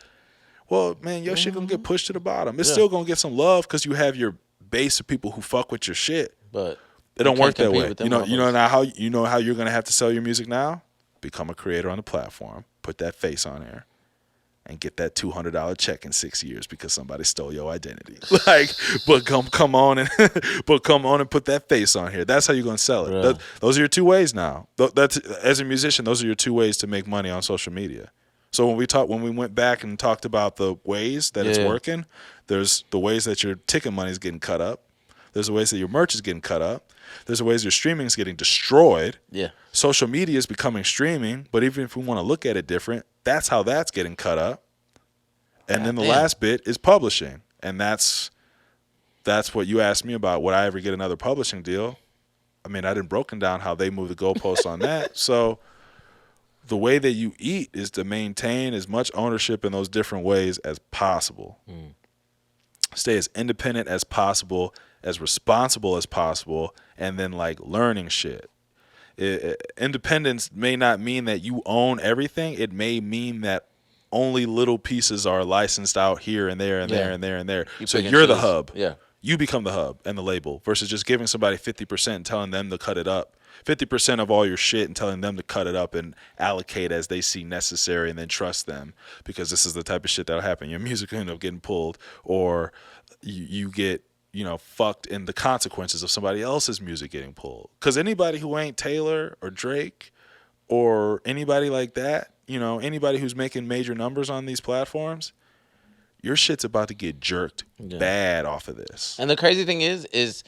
well, man, your shit gonna get pushed to the bottom. It's still gonna get some love because you have your base of people who fuck with your shit. But it don't work that way. You know how you're gonna have to sell your music now? Become a creator on the platform, put that face on there, and get that $200 check in 6 years because somebody stole your identity. But come on and put that face on here. That's how you're gonna sell it. Those are your 2 ways now. That's as a musician. Those are your 2 ways to make money on social media. So when we went back and talked about the ways that it's working, there's the ways that your ticket money is getting cut up. There's the ways that your merch is getting cut up. There's the ways your streaming is getting destroyed. Yeah. Social media is becoming streaming, but even if we want to look at it different, that's how that's getting cut up. And then the last bit is publishing. And that's what you asked me about. Would I ever get another publishing deal? I mean, I didn't broken down how they move the goalposts on that. So the way that you eat is to maintain as much ownership in those different ways as possible. Stay as independent as possible, as responsible as possible, and then like learning shit. Independence may not mean that you own everything. It may mean that only little pieces are licensed out here and there and there and there and there. So you're the hub. Yeah. You become the hub and the label versus just giving somebody 50% and telling them to cut it up. 50% of all your shit and telling them to cut it up and allocate as they see necessary and then trust them because this is the type of shit that'll happen. Your music will end up getting pulled or you get, you know, fucked in the consequences of somebody else's music getting pulled. Because anybody who ain't Taylor or Drake or anybody like that, anybody who's making major numbers on these platforms, your shit's about to get jerked bad off of this. And the crazy thing is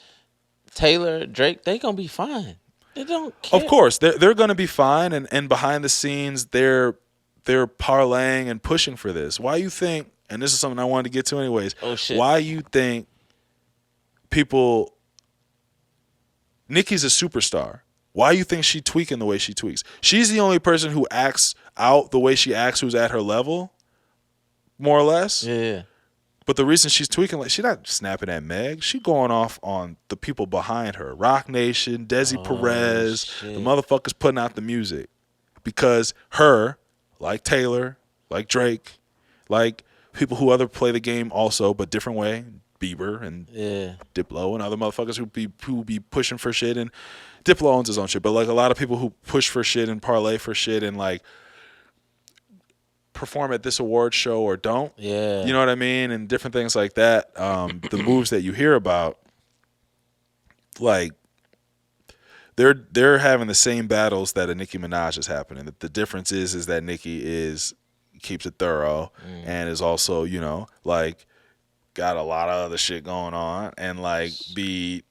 Taylor, Drake, they gonna be fine. They don't care. Of course, they're gonna be fine, and behind the scenes, they're parlaying and pushing for this. Why you think? And this is something I wanted to get to anyways. Oh shit! Why you think Nicki's a superstar? Why you think she tweaking the way she tweaks? She's the only person who acts out the way she acts who's at her level, more or less. Yeah. But the reason she's tweaking, like, she's not snapping at Meg. She going off on the people behind her. Rock Nation, Desi Perez, shit. the motherfuckers putting out the music. Because her, like Taylor, like Drake, like people who other play the game also, but different way, Bieber and Diplo and other motherfuckers who be pushing for shit. And Diplo owns his own shit, but like a lot of people who push for shit and parlay for shit and like perform at this award show or don't. Yeah. You know what I mean? And different things like that. The moves that you hear about, like, they're having the same battles that a Nicki Minaj is happening. The difference is that Nicki keeps it thorough and is also, like, got a lot of other shit going on and like it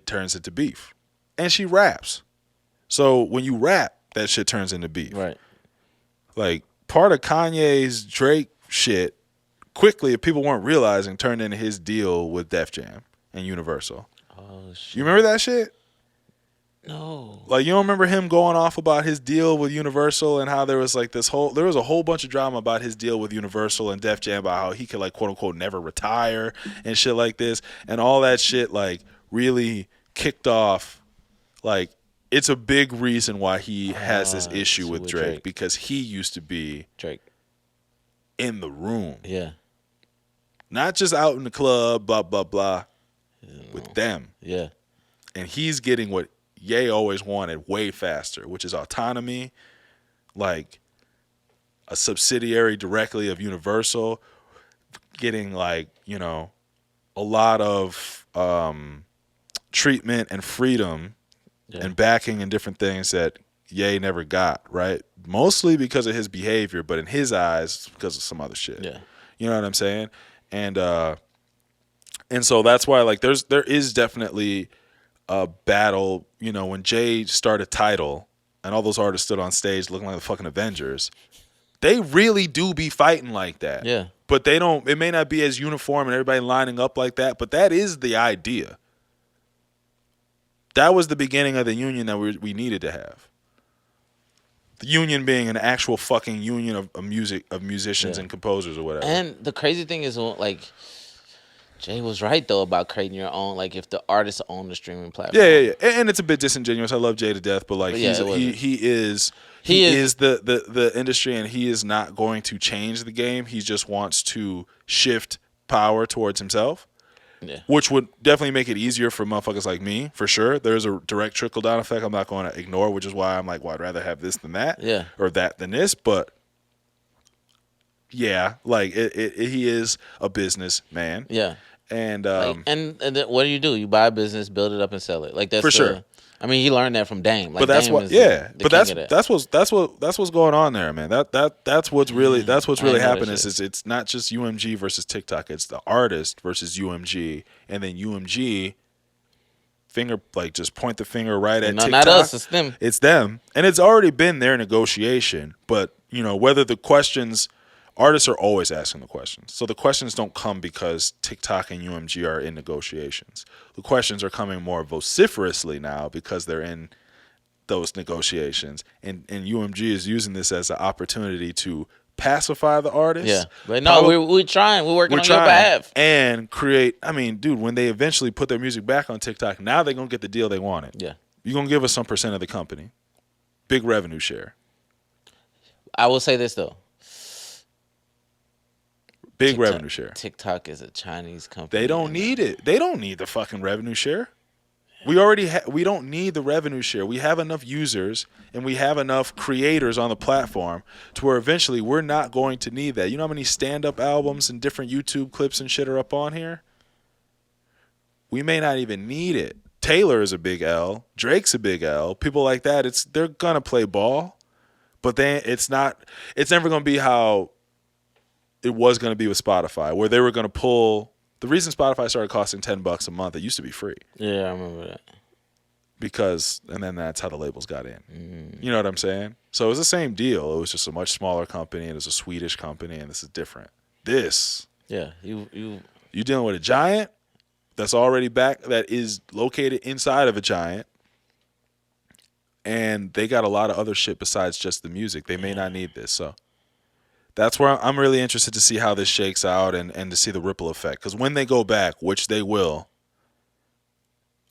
turns into beef. And she raps. So when you rap, that shit turns into beef. Right. Like, part of Kanye's Drake shit, quickly, if people weren't realizing, turned into his deal with Def Jam and Universal. Oh, shit. You remember that shit? No. Like, you don't remember him going off about his deal with Universal and how there was like there was a whole bunch of drama about his deal with Universal and Def Jam about how he could, like, quote unquote never retire and shit like this. And all that shit, like, really kicked off, like, it's a big reason why he has this issue with Drake, because he used to be Drake in the room. Yeah. Not just out in the club, blah, blah, blah, with them. Yeah. And he's getting what Ye always wanted way faster, which is autonomy, like a subsidiary directly of Universal, getting, like, a lot of treatment and freedom and backing and different things that Ye never got, right? Mostly because of his behavior, but in his eyes, because of some other shit. Yeah. You know what I'm saying? And so that's why, like, there is definitely a battle. When Jay started Tidal and all those artists stood on stage looking like the fucking Avengers, they really do be fighting like that. Yeah. But it may not be as uniform and everybody lining up like that, but that is the idea. That was the beginning of the union that we needed to have. The union being an actual fucking union of musicians and composers or whatever. And the crazy thing is, like, Jay was right though about creating your own. Like, if the artists own the streaming platform. Yeah. And it's a bit disingenuous. I love Jay to death, but like, he is the industry, and he is not going to change the game. He just wants to shift power towards himself. Yeah. Which would definitely make it easier for motherfuckers like me, for sure. There's a direct trickle-down effect I'm not going to ignore, which is why I'm like, well, I'd rather have this than that. Yeah. Or that than this. But, yeah, like, he is a businessman. Yeah. And and then what do? You buy a business, build it up, and sell it. Like, that's for sure. I mean, he learned that from Dame. Like, but that's Dame what, but that's what's going on there, man. That's what's really happening. Is it's not just UMG versus TikTok. It's the artist versus UMG, and then UMG just point the finger right at TikTok. Not us, it's them. It's them, and it's already been their negotiation. But whether the questions. Artists are always asking the questions. So the questions don't come because TikTok and UMG are in negotiations. The questions are coming more vociferously now because they're in those negotiations. And UMG is using this as an opportunity to pacify the artists. Yeah. But no, we're trying. We're working on your behalf. And create, dude, when they eventually put their music back on TikTok, now they're going to get the deal they wanted. Yeah. You're going to give us some percent of the company. Big revenue share. I will say this, though. Big revenue share. TikTok is a Chinese company. They don't need it. They don't need the fucking revenue share. We already we don't need the revenue share. We have enough users and we have enough creators on the platform to where eventually we're not going to need that. You know how many stand-up albums and different YouTube clips and shit are up on here? We may not even need it. Taylor is a big L. Drake's a big L. People like that, they're gonna play ball, but it's never gonna be how it was gonna be with Spotify, where they were gonna pull. The reason Spotify started costing $10 a month, it used to be free. Yeah, I remember that. And then that's how the labels got in. You know what I'm saying? So it was the same deal. It was just a much smaller company, and it was a Swedish company, and this is different. You dealing with a giant that's already back, that is located inside of a giant, and they got a lot of other shit besides just the music. They may not need this, so that's where I'm really interested to see how this shakes out and to see the ripple effect. Because when they go back, which they will,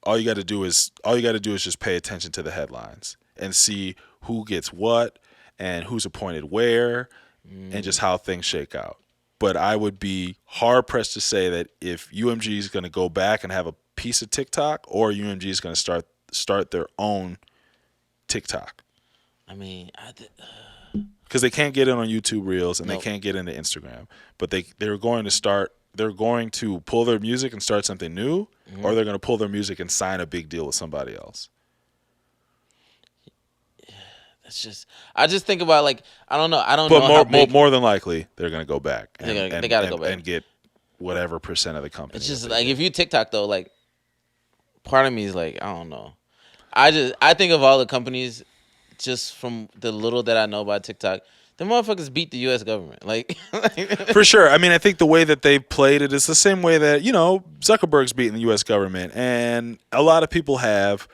all you got to do is just pay attention to the headlines and see who gets what and who's appointed where and just how things shake out. But I would be hard pressed to say that if UMG is going to go back and have a piece of TikTok, or UMG is going to start their own TikTok. I mean, because they can't get it on YouTube Reels and they can't get into Instagram. But they're going to pull their music and start something new, or they're going to pull their music and sign a big deal with somebody else. I just think about, like, I don't know. But more than likely, they're going to go back. They got to go back and get whatever percent of the company. It's just like, if you TikTok though, like, part of me is like, I don't know. I think of all the companies, just from the little that I know about TikTok, the motherfuckers beat the U.S. government. Like for sure. I mean, I think the way that they played it is the same way that, Zuckerberg's beating the U.S. government, and a lot of people have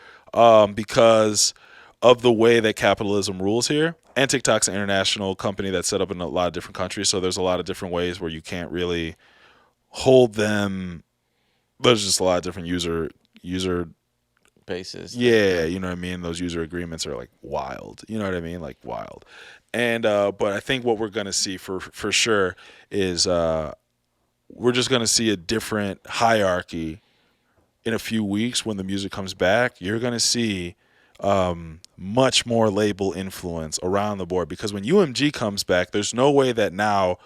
because of the way that capitalism rules here. And TikTok's an international company that's set up in a lot of different countries, so there's a lot of different ways where you can't really hold them. There's just a lot of different user basis. Yeah, you know what I mean? Those user agreements are like wild. You know what I mean? Like wild. And but I think what we're going to see for sure is we're just going to see a different hierarchy in a few weeks when the music comes back. You're going to see much more label influence around the board, because when UMG comes back, there's no way that now.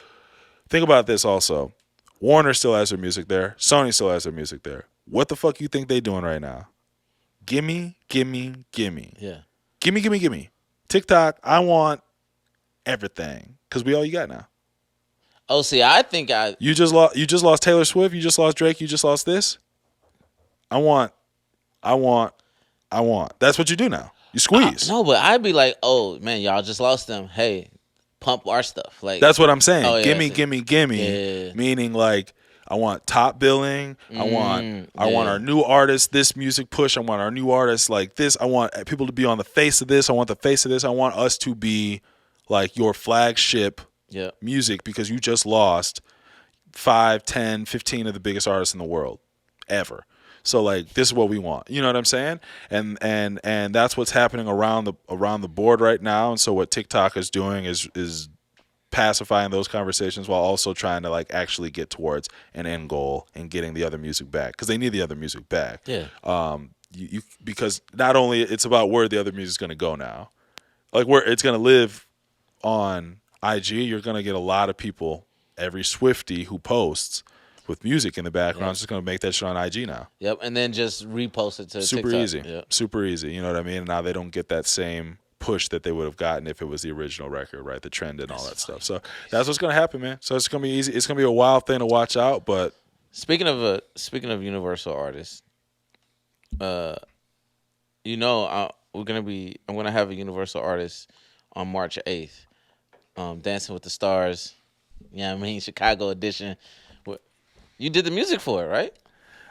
Think about this also. Warner still has their music there. Sony still has their music there. What the fuck you think they doing right now? Gimme. Yeah. Gimme. TikTok, I want everything, because we all you got now. Oh, see, I think you just lost Taylor Swift. You just lost Drake. You just lost this. I want. That's what you do now. You squeeze. No, but I'd be like, oh man, y'all just lost them. Hey, pump our stuff. Like, that's what I'm saying. Oh, yeah, gimme. Yeah. Meaning, like, I want top billing. I want our new artist this music push. I want our new artists like this. I want people to be on the face of this. I want the face of this. I want us to be like your flagship music, because you just lost 5, 10, 15 of the biggest artists in the world ever. So like, this is what we want. You know what I'm saying? And that's what's happening around the board right now. And so what TikTok is doing is pacifying those conversations while also trying to like actually get towards an end goal and getting the other music back, because they need the other music back. Yeah. Because not only it's about where the other music's going to go now, like where it's going to live on IG. You're going to get a lot of people, every Swiftie who posts with music in the background, is just going to make that shit on IG now. Yep, and then just repost it to super TikTok. easy. Yep. Super easy. You know what I mean? Now they don't get that same push that they would have gotten if it was the original record, right? The trend and all that stuff. So that's what's going to happen, man. So it's going to be easy. It's going to be a wild thing to watch out. But speaking of universal artists, I'm gonna have a universal artist on March 8th. Dancing with the Stars. Yeah, I mean, Chicago edition. You did the music for it, right?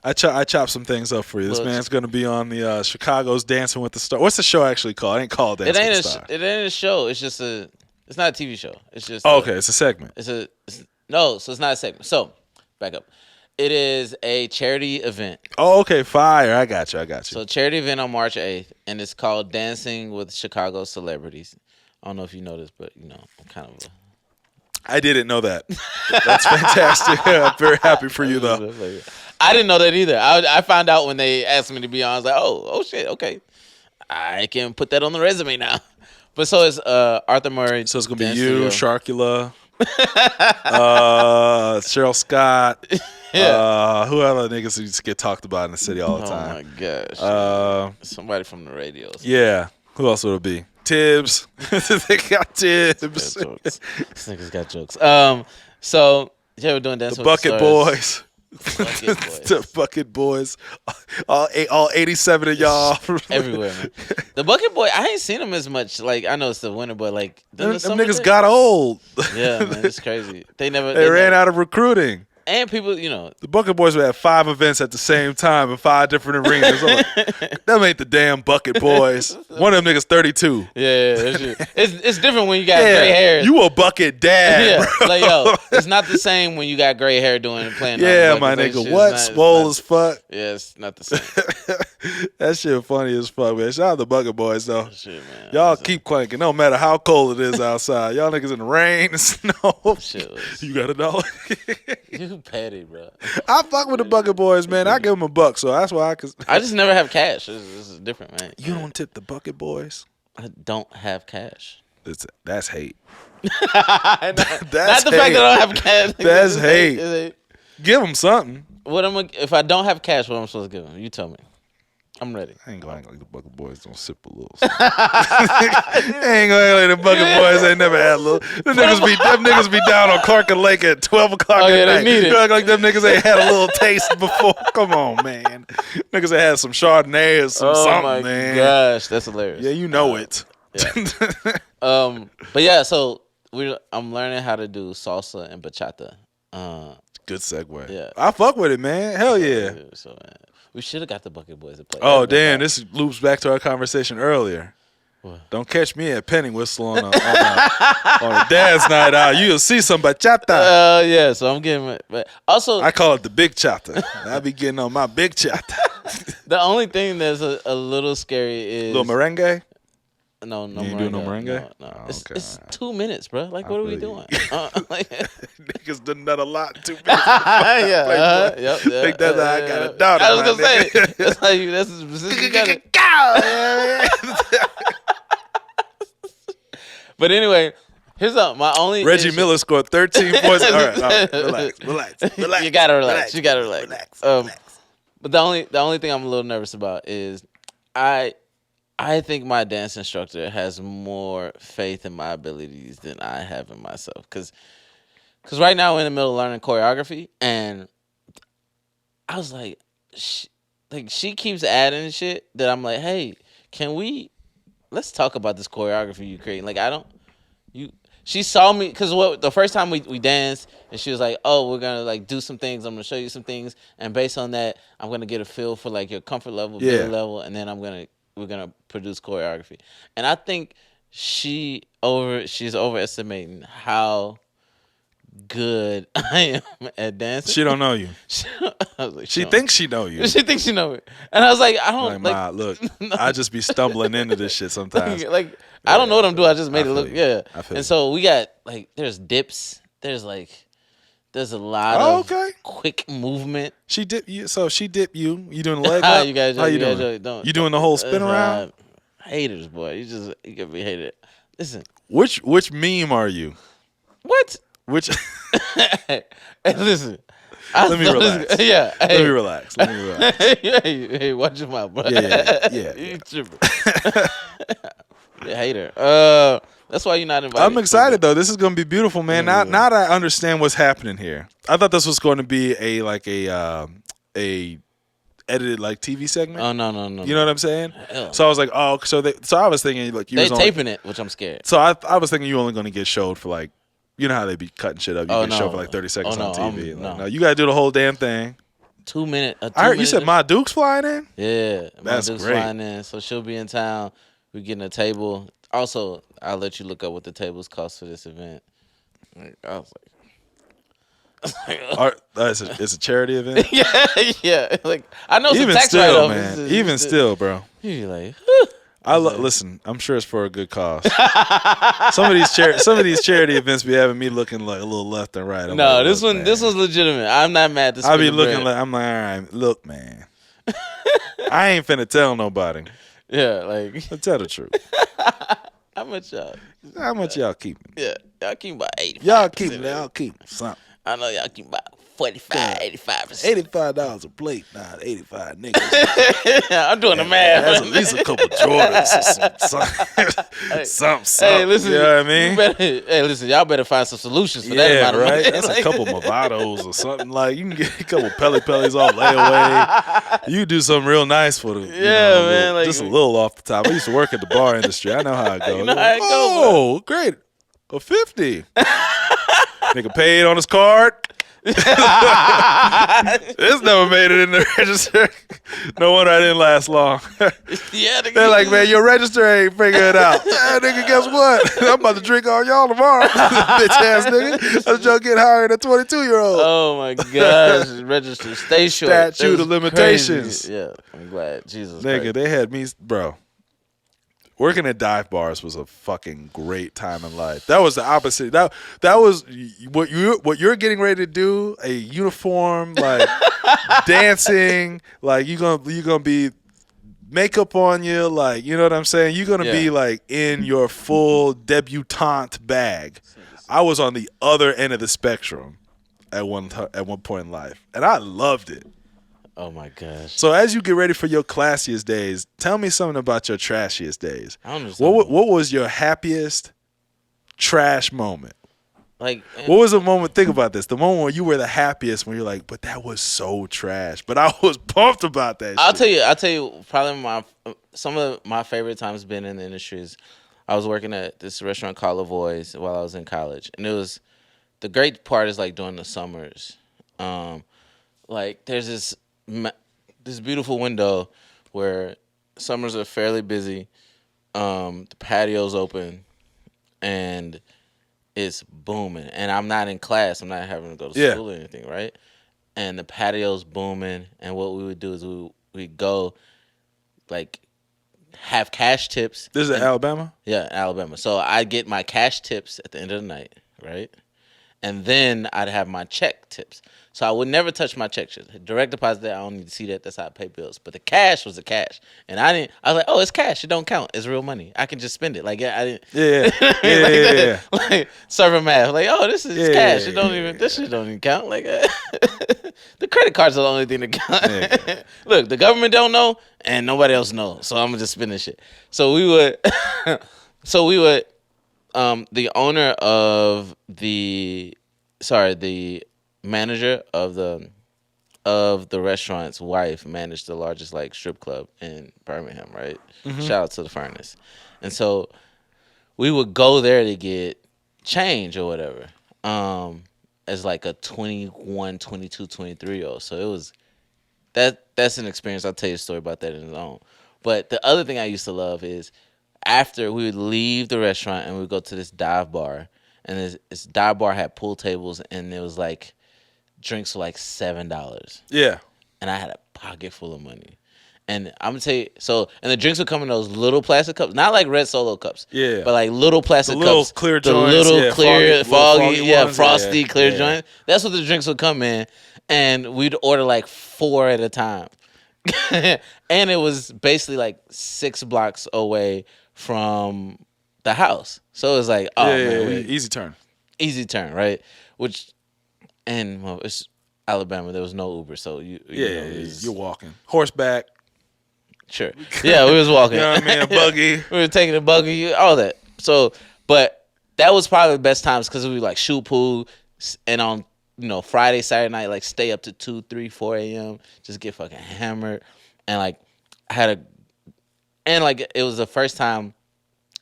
I chopped some things up for you. This man's going to be on the Chicago's Dancing with the Stars. What's the show actually called? It ain't called Dancing with the Stars. It ain't a show. It's just it's not a TV show. It's just okay. It's a segment. So it's not a segment. So back up. It is a charity event. Oh, okay. Fire. I got you. So charity event on March 8th, and it's called Dancing with Chicago Celebrities. I don't know if you know this, but I'm kind of I didn't know that. That's fantastic. I'm very happy for you, though. I didn't know that either. I found out when they asked me to be on. I was like, oh shit, okay. I can put that on the resume now. But so is Arthur Murray. So it's going to be you, Sharkula, Cheryl Scott. Who other niggas who just get talked about in the city all the Oh time? my gosh. Somebody from the radio. Yeah. Who else would it be? Tibbs. They got Tibbs. This nigga's got jokes. So you ever doing Dance The with the Bucket Stars? Boys. Bucket Boys. The Bucket Boys. All 87 of y'all. Everywhere, man. The Bucket Boy, I ain't seen him as much. Like, I know it's the winter, but like, Them niggas got old. Yeah, man, it's crazy. They ran out of recruiting. And people, you know, The Bucket Boys would have 5 events at the same time in 5 different arenas. I'm like, them ain't the damn Bucket Boys. One of them niggas 32. yeah, it's different when you got gray hair. You a bucket dad. Yeah, bro. like yo, it's not the same when you got gray hair playing. Yeah, on my like, nigga. shit, What? it's not- Swole as fuck. Yeah, it's not the same. That shit funny as fuck, man. Shout out to Bucket Boys, though. Shit, man. Y'all keep clanking, no matter how cold it is outside. Y'all niggas in the rain and snow. Shit was- You got a dollar? You petty, bro. I fuck with the Bucket Boys, man. I give them $1, so that's why I just never have cash. This is different, man. You don't tip the Bucket Boys? I don't have cash. That's hate. not the That's fact that I don't have cash. That's It's hate. Give them something. if I don't have cash, what am I supposed to give them? You tell me. I'm ready. I ain't gonna act like the Bucket Boys don't sip a little. I ain't gonna act like the Bucket Boys ain't never had a little. Them niggas be down on Clark and Lake at 12 o'clock Oh, at yeah, they night. need it. You act like them niggas ain't had a little taste before. Come on, man. Niggas that had some Chardonnay or some something, my man. gosh, that's hilarious. Yeah, you know it. But yeah, so I'm learning how to do salsa and bachata. Good segue. Yeah. I fuck with it, man. Hell yeah. So man, we should have got the Bucket Boys to play. Oh, That'd been damn. fun. This loops back to our conversation earlier. What? Don't catch me at Penny Whistle on a dad's night out. You'll see some bachata. Yeah. So I'm getting, but also I call it the big chata. I be getting on my big chata. the only thing that's a little scary is Little merengue. No, You ain't doing no merengue? No. Oh, It's okay, 2 minutes, bro. Like, what are we feel doing? you. Niggas done that a lot in 2 minutes. Yeah. Yep. Think that's how I got a daughter, I was my gonna say nigga. that's how you. That's you gotta, But anyway, here's my only Reggie issue. Miller scored 13 points. All right. Relax. You gotta relax. You gotta relax. Relax. But the only thing I'm a little nervous about is I think my dance instructor has more faith in my abilities than I have in myself. Cause right now we're in the middle of learning choreography, and I was like, she keeps adding shit that I'm like, hey, let's talk about this choreography you creating. Like, she saw me, because the first time we danced, and she was like, oh, we're gonna like do some things, I'm gonna show you some things, and based on that, I'm gonna get a feel for like your comfort level, ability level, and then we're gonna produce choreography. And I think she's overestimating how good I am at dancing. She don't know you. I was like, She thinks she know you. She thinks she know it. And I was like, I don't Like, Ma, look, I just be stumbling into this shit sometimes. like I don't know what I'm doing. I just made it look I feel And so we got like there's dips. There's a lot of quick movement. She dip you. So she dip you. You doing the leg up? You guys, How you guys doing? You doing the whole spin around? Haters, boy. You can be hated. Listen. Which meme are you? What? Which? Hey, listen. Let me relax. Yeah. Let me relax. Hey, watch your mouth, bro. Yeah. You tripping. You hater. That's why you're not invited. I'm excited though. This is gonna be beautiful, man. Now that I understand what's happening here. I thought this was going to be a edited like TV segment. Oh no. You know what I'm saying? Hell. So I was like, oh, so I was thinking like They taping it, which I'm scared. So I was thinking you only going to get showed for like, you know how they be cutting shit up. You get showed for like 30 seconds on TV. No, you got to do the whole damn thing. 2 minute. I heard you said Ma Duke's flying in. Yeah, That's my Duke's great. flying in, so she'll be in town. We're getting a table. Also, I'll let you look up what the tables cost for this event. I was like, It's a charity event. yeah. Like I know some Even tax still, write-off. man. Even still, bro. You like, Listen. I'm sure it's for a good cause. some of these charity events be having me looking like a little left and right. I'm no, like, this look, one, man. this was legitimate. I'm not mad. I be looking like I'm like, all right, look, man. I ain't finna tell nobody. yeah, like Tell the truth. how much y'all? How much y'all keeping? Yeah, y'all keep about 80. Y'all keep something. I know y'all keep about 45, 85%. $85 a plate. Nah, 85 niggas. I'm doing the math. That's at least a couple Jordans or something. Hey, listen, you know what I mean? Listen, y'all better find some solutions for that amount of right. money. That's a couple Movados or something. Like you can get a couple Pellies off layaway. You can do something real nice for them. Man. Like, just a little off the top. I used to work at the bar industry. I know how it goes. You know how it goes, oh, great. A 50. Nigga paid on his card. It's never made it in the register. No wonder I didn't last long. Yeah, They're like, man, your register ain't figured it out. Yeah, nigga, guess what? I'm about to drink all y'all tomorrow. Bitch ass nigga. I was just getting hired a 22-year-old. Oh my gosh, register, stay short. Statute of limitations. Crazy. Yeah, I'm glad. Jesus, Nigga, Christ. they had me, bro. Working at dive bars was a fucking great time in life. That was the opposite. That was what you're getting ready to do. A uniform, like dancing, like you're gonna be makeup on you, like you know what I'm saying. You're gonna be like in your full debutante bag. I was on the other end of the spectrum at one point in life, and I loved it. Oh my gosh. So as you get ready for your classiest days, tell me something about your trashiest days. I don't understand. What was your happiest trash moment? Like, What was the moment? Think about this. The moment where you were the happiest, when you're like, but that was so trash. But I was pumped about that. I'll shit. tell you. Probably some of my favorite times being in the industry is I was working at this restaurant called Lavoie's while I was in college, and it was the great part is like during the summers. Like there's this beautiful window where summers are fairly busy. The patio's open, and it's booming. And I'm not in class. I'm not having to go to school or anything, right? And the patio's booming. And what we would do is we go, like, have cash tips. This is in Alabama? Yeah, Alabama. So I get my cash tips at the end of the night, right? And then I'd have my check tips. So I would never touch my check. Direct deposit, I don't need to see that. That's how I pay bills. But the cash was the cash. And I was like, oh, it's cash. It don't count. It's real money. I can just spend it. Like, I didn't. Yeah. Like, serving math. Like, oh, this is cash. It don't even, this yeah. shit don't even count. Like, the credit cards are the only thing that count. Yeah. Look, the government don't know, and nobody else knows. So I'm going to just spend this shit. So we would, the owner of the manager of the restaurant's wife managed the largest like strip club in Birmingham, right? Mm-hmm. Shout out to the Furnace. And so we would go there to get change or whatever, as like a 21, 22, 23-year-old. So it was that's an experience. I'll tell you a story about that in its own. But the other thing I used to love is after we would leave the restaurant and we would go to this dive bar, and this dive bar had pool tables, and it was like drinks were like $7. Yeah. And I had a pocket full of money. And I'm gonna tell you, and the drinks would come in those little plastic cups, not like red Solo cups, Yeah. but like little plastic The little cups, clear the joints, little yeah, clear, foggy, ones, frosty, clear yeah. joints. That's what the drinks would come in, and we'd order like 4 at a time, and it was basically like 6 blocks away from the house, so it was like, oh man, easy turn, right? It's Alabama. There was no Uber, so you're walking horseback. Sure. Yeah, we was walking. You know what I mean? A buggy. We were taking a buggy, all that. So, but that was probably the best times because we like shoot pool, and on Friday, Saturday night, like stay up to 2, 3, 4 a.m. just get fucking hammered, and like it was the first time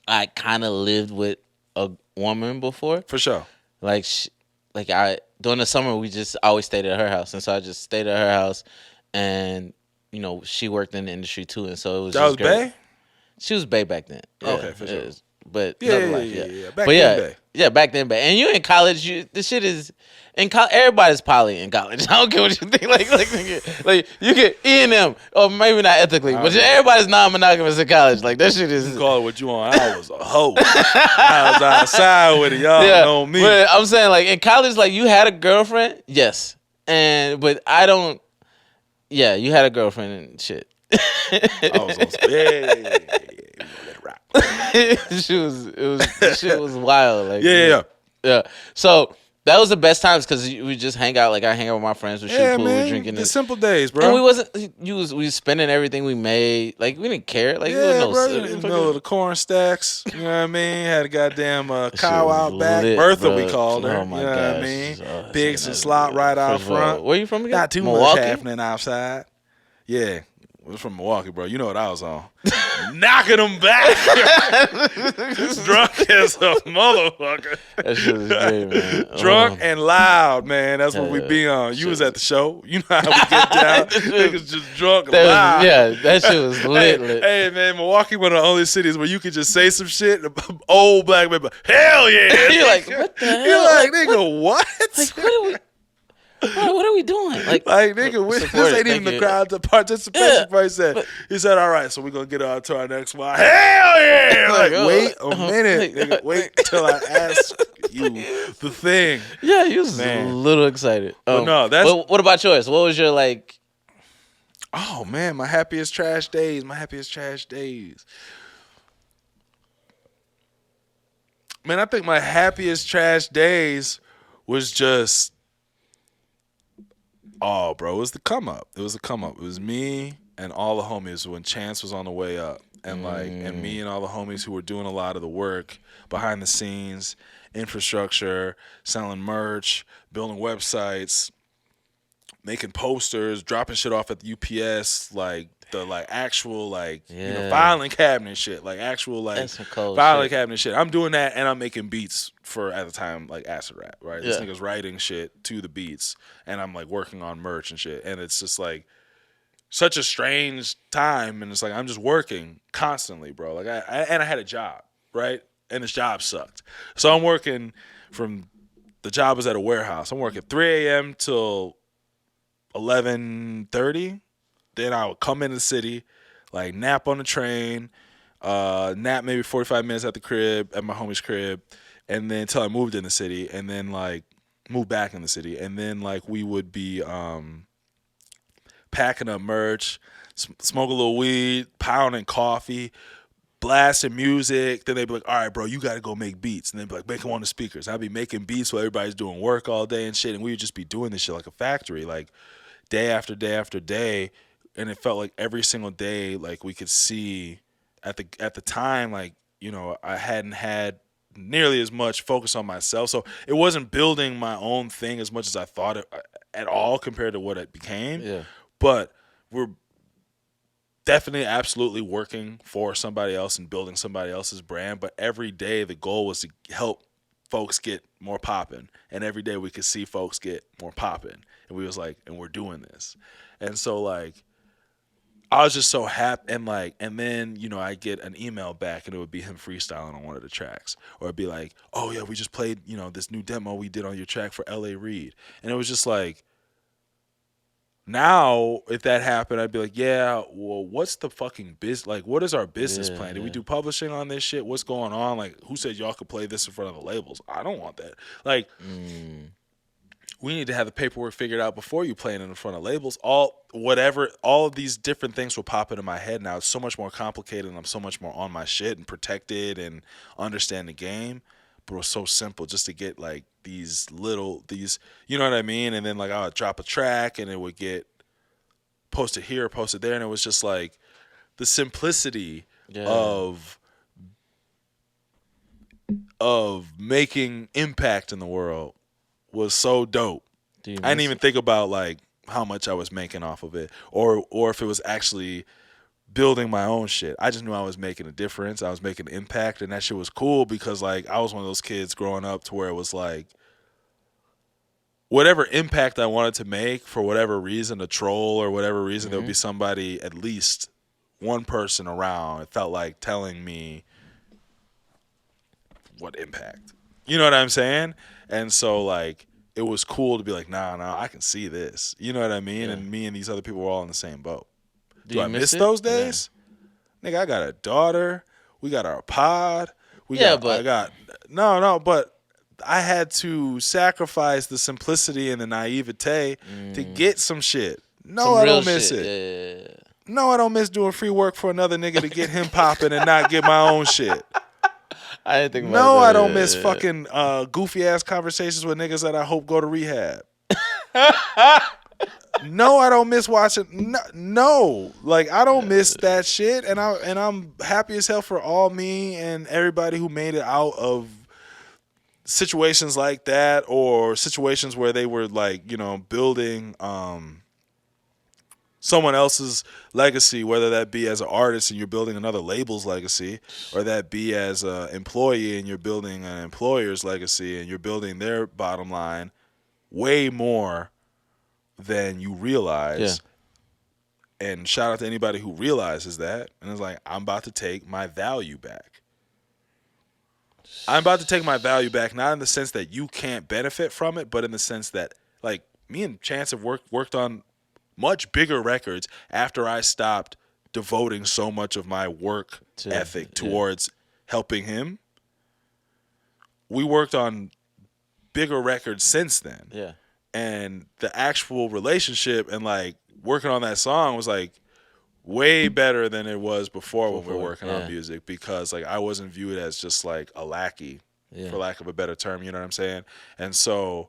I kind of lived with a woman before. For sure. During the summer we just always stayed at her house, and so I just stayed at her house, and she worked in the industry too, and so it was. That was Bay? She was Bay back then. Yeah, okay, for sure. But yeah. Back then, Bay. Yeah, back then, Bay. And you in college, this shit is in college. Everybody's poly in college. I don't care what you think. Like you get E&M, or maybe not ethically, but everybody's non-monogamous in college. Like that shit is. You call it what you want. I was a hoe. I was outside with it. Y'all know me. But I'm saying, like in college, like you had a girlfriend, yes, but I don't. Yeah, you had a girlfriend and shit. I was on let it rock. The shit was wild. Like yeah. So That was the best times because we just hang out. Like I hang out with my friends, we shoot pool, we drinking. The simple days, bro. And we wasn't. We was spending everything we made. Like we didn't care. Like yeah, we bro. no, In the middle of the corn stacks. You know what I mean? Had a goddamn cow out back. lit, Bertha, bro. we called her. Oh my you know gosh. what I mean? Oh, Pigs and slot right out front. Where you from again? Not too Milwaukee? much happening outside. Yeah. It was from Milwaukee, bro. You know what I was on. Knocking them back. Just drunk as a motherfucker. That shit was great, man. Drunk and loud, man. That's what we be on. You was at the show. You know how we get down. Niggas just drunk and loud. That shit was lit. Hey, man, Milwaukee one of the only cities where you could just say some shit. Old black man, but hell yeah. You're like, what the hell? You're like, nigga, what? Like, what are we doing? Like nigga, this ain't even the crowd to participation part. He said, all right, so we're going to get on to our next one. Hell yeah! Like, wait a minute, nigga. Wait till I ask you the thing. Yeah, he was a little excited. No, that's... What about yours? What was your, like... Oh, man, my happiest trash days. Man, I think my happiest trash days was just... Oh, bro, it was the come up. It was me and all the homies when Chance was on the way up. And and me and all the homies who were doing a lot of the work behind the scenes, infrastructure, selling merch, building websites, making posters, dropping shit off at the UPS, actual filing cabinet shit, filing cabinet shit. I'm doing that and I'm making beats for at the time like acid rap, right? This nigga's writing shit to the beats and I'm like working on merch and shit, and it's just like such a strange time, and it's like I'm just working constantly, bro. Like I had a job, right? And this job sucked, so I'm working from the job was at a warehouse. I'm working 3 a.m. till 11:30. Then I would come in the city, like nap on the train, nap maybe 45 minutes at the crib, at my homie's crib, and then until I moved in the city, and then like moved back in the city, and then like we would be packing up merch, smoke a little weed, pounding coffee, blasting music. Then they'd be like, all right, bro, you got to go make beats. And they'd be like, make them on the speakers. I'd be making beats while everybody's doing work all day and shit, and we would just be doing this shit like a factory, like day after day after day. And it felt like every single day, like we could see at the time, like, you know, I hadn't had nearly as much focus on myself. So it wasn't building my own thing as much as I thought it at all compared to what it became. Yeah. But we're definitely absolutely working for somebody else and building somebody else's brand. But every day the goal was to help folks get more popping. And every day we could see folks get more popping. And we was like, and we're doing this. And so like, I was just so happy, and then, you know, I get an email back and it would be him freestyling on one of the tracks. Or it'd be like, oh yeah, we just played, you know, this new demo we did on your track for L.A. Reid. And it was just like, now if that happened, I'd be like, yeah, well, what's the fucking business? Like, what is our business plan? Did we do publishing on this shit? What's going on? Like, who said y'all could play this in front of the labels? I don't want that. Like, we need to have the paperwork figured out before you playing it in front of labels. All of these different things will pop into my head now. It's so much more complicated, and I'm so much more on my shit and protected and understand the game. But it was so simple just to get like these, you know what I mean? And then like I would drop a track and it would get posted here, posted there, and it was just like the simplicity of making impact in the world was so dope. I didn't even think about like how much I was making off of it, or if it was actually building my own shit. I just knew I was making a difference. I was making an impact, and that shit was cool because like I was one of those kids growing up to where it was like whatever impact I wanted to make for whatever reason, a troll or whatever reason, there would be somebody, at least one person around. It felt like telling me what impact. You know what I'm saying? And so, like, it was cool to be like, nah, I can see this. You know what I mean? Yeah. And me and these other people were all in the same boat. Do I miss those days? Yeah. Nigga, I got a daughter. We got our pod. But I had to sacrifice the simplicity and the naivete to get some shit. No, I don't miss it. Yeah. No, I don't miss doing free work for another nigga to get him popping and not get my own shit. I didn't think about No, that. I don't miss fucking goofy ass conversations with niggas that I hope go to rehab. No, I don't miss watching. No, like I don't miss that shit, and I'm happy as hell for all me and everybody who made it out of situations like that, or situations where they were like, building someone else's legacy, whether that be as an artist and you're building another label's legacy, or that be as an employee and you're building an employer's legacy and you're building their bottom line way more than you realize. Yeah. And shout out to anybody who realizes that and is like, I'm about to take my value back. I'm about to take my value back, not in the sense that you can't benefit from it, but in the sense that, like, me and Chance have worked on much bigger records after I stopped devoting so much of my work ethic towards helping him. We worked on bigger records since then. Yeah. And the actual relationship and like working on that song was like way better than it was before when we were working on music, because like I wasn't viewed as just like a lackey, for lack of a better term, you know what I'm saying? And so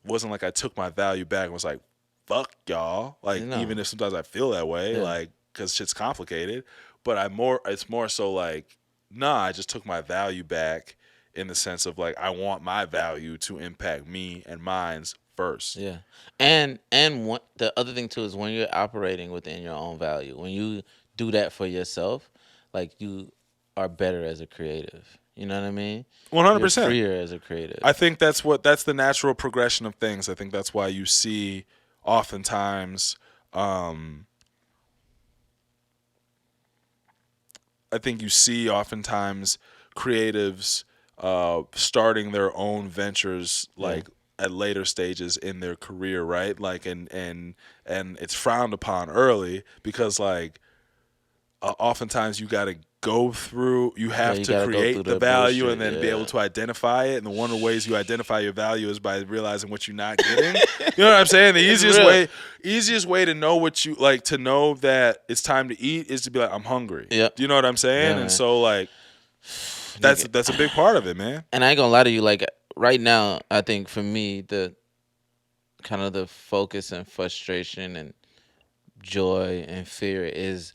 wasn't like I took my value back and was like, fuck y'all. Like, even if sometimes I feel that way, like, because shit's complicated. But it's more so like, nah, I just took my value back in the sense of like, I want my value to impact me and mine's first. Yeah. And the other thing too is when you're operating within your own value, when you do that for yourself, like you are better as a creative. You know what I mean? 100%. You're freer as a creative. I think that's the natural progression of things. I think that's why you see oftentimes, creatives starting their own ventures like at later stages in their career, right? Like and it's frowned upon early because like oftentimes you got to go through, you have to create the value and then be able to identify it. And one of the ways you identify your value is by realizing what you're not getting. You know what I'm saying? The easiest way to know what you like, to know that it's time to eat, is to be like, I'm hungry. Yep. Do you know what I'm saying? And so like that's a big part of it, man. And I ain't gonna lie to you, like right now, I think for me the kind of the focus and frustration and joy and fear is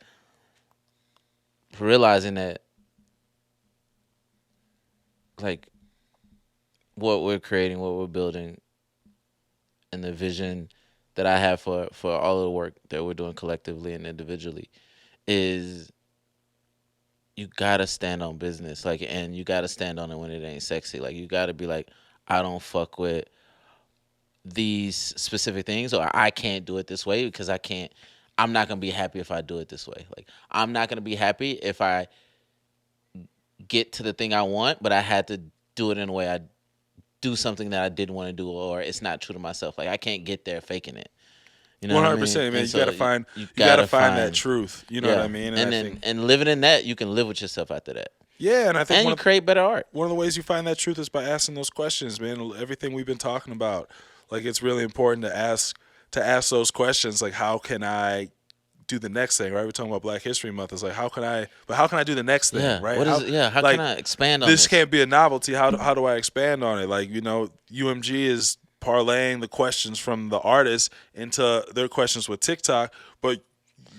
realizing that like what we're creating, what we're building, and the vision that I have for all of the work that we're doing collectively and individually is you gotta stand on business, like, and you gotta stand on it when it ain't sexy. Like you gotta be like, I don't fuck with these specific things, or I can't do it this way because I'm not gonna be happy if I do it this way. Like I'm not gonna be happy if I get to the thing I want, but I had to do it in a way I do something that I didn't want to do, or it's not true to myself. Like I can't get there faking it. You know 100%, man. And You so gotta find that truth. You know what I mean? And living in that, you can live with yourself after that. Yeah, and I think you create better art. One of the ways you find that truth is by asking those questions, man. Everything we've been talking about, like it's really important to ask those questions. Like, how can I do the next thing? Right? We're talking about Black History Month. It's like, how can I do the next thing? Yeah. Right? How can I expand on this? This can't be a novelty. How do I expand on it? Like, UMG is parlaying the questions from the artists into their questions with TikTok, but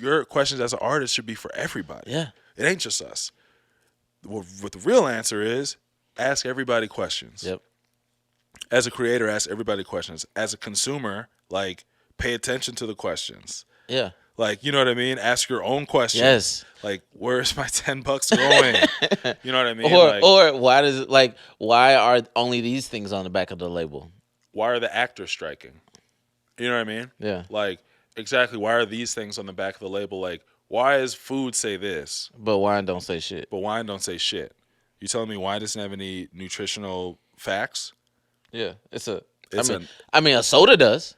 your questions as an artist should be for everybody. Yeah. It ain't just us. What the real answer is, ask everybody questions. Yep. As a creator, ask everybody questions. As a consumer, like, pay attention to the questions. Yeah. Like, you know what I mean? Ask your own questions. Yes. Like, where's my $10 going? You know what I mean? Or why are only these things on the back of the label? Why are the actors striking? You know what I mean? Yeah. Like, exactly, why are these things on the back of the label? Like, why does food say this? But wine don't say shit. You telling me wine doesn't have any nutritional facts? Yeah. I mean, a soda does.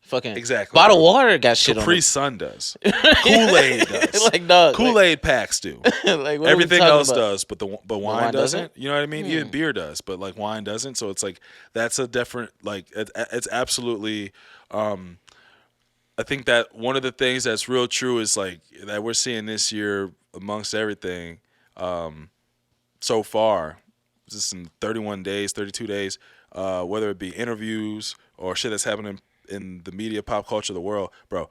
Fucking exactly. Bottled water got shit Capri on it. Sun does. Kool-Aid does. Like, dog. Kool-Aid packs do. Like, everything else does, but wine doesn't. doesn't? You know what I mean? Even beer does, but like wine doesn't. So it's like that's a different. Like it's absolutely. I think that one of the things that's real true is like that we're seeing this year amongst everything. so far, just in 31 days, 32 days, whether it be interviews or shit that's happening in the media, pop culture of the world, bro,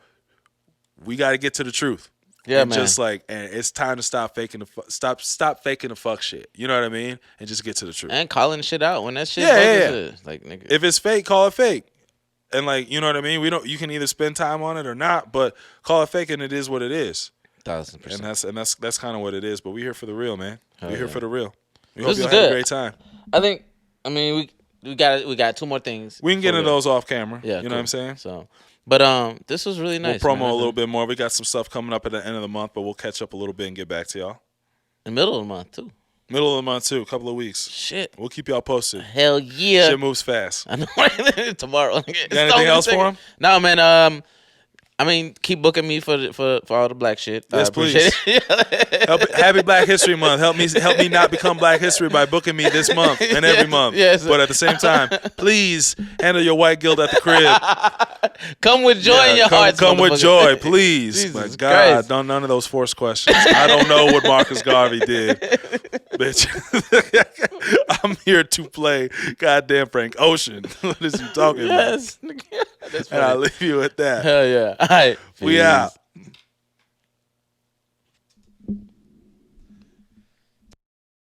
we got to get to the truth. Yeah, and man. Just like, and it's time to stop faking stop faking the fuck shit. You know what I mean? And just get to the truth. And calling shit out when that shit. Yeah. Like, nigga. If it's fake, call it fake. And like, you know what I mean? You can either spend time on it or not, but call it fake, and it is what it is. 1,000%. And that's kind of what it is. But we here for the real, man. We here for the real. We This hope you is have a good. great time. I mean, we got 2 more things. We can get into those off camera. Yeah, you know what I'm saying? So, but this was really nice. We'll promo man. a little bit more. We got some stuff coming up at the end of the month, but we'll catch up a little bit and get back to y'all. In the middle of the month too. Middle of the month too, a couple of weeks. Shit. We'll keep y'all posted. Hell yeah. Shit moves fast. I know. Tomorrow. You got anything else for him? No, man. I mean, keep booking me for all the black shit. Yes, please. Happy Black History Month. Help me not become Black History by booking me this month and every month. Yes. But at the same time, please handle your white guilt at the crib. Come with joy in your heart. Come with joy, please. Jesus My God, Christ. don't none of those forced questions. I don't know what Marcus Garvey did, bitch. I'm here to play goddamn Frank Ocean. What is you talking about? Yes. That's And I'll funny. leave you at that. Hell yeah. All right. We Peace. out.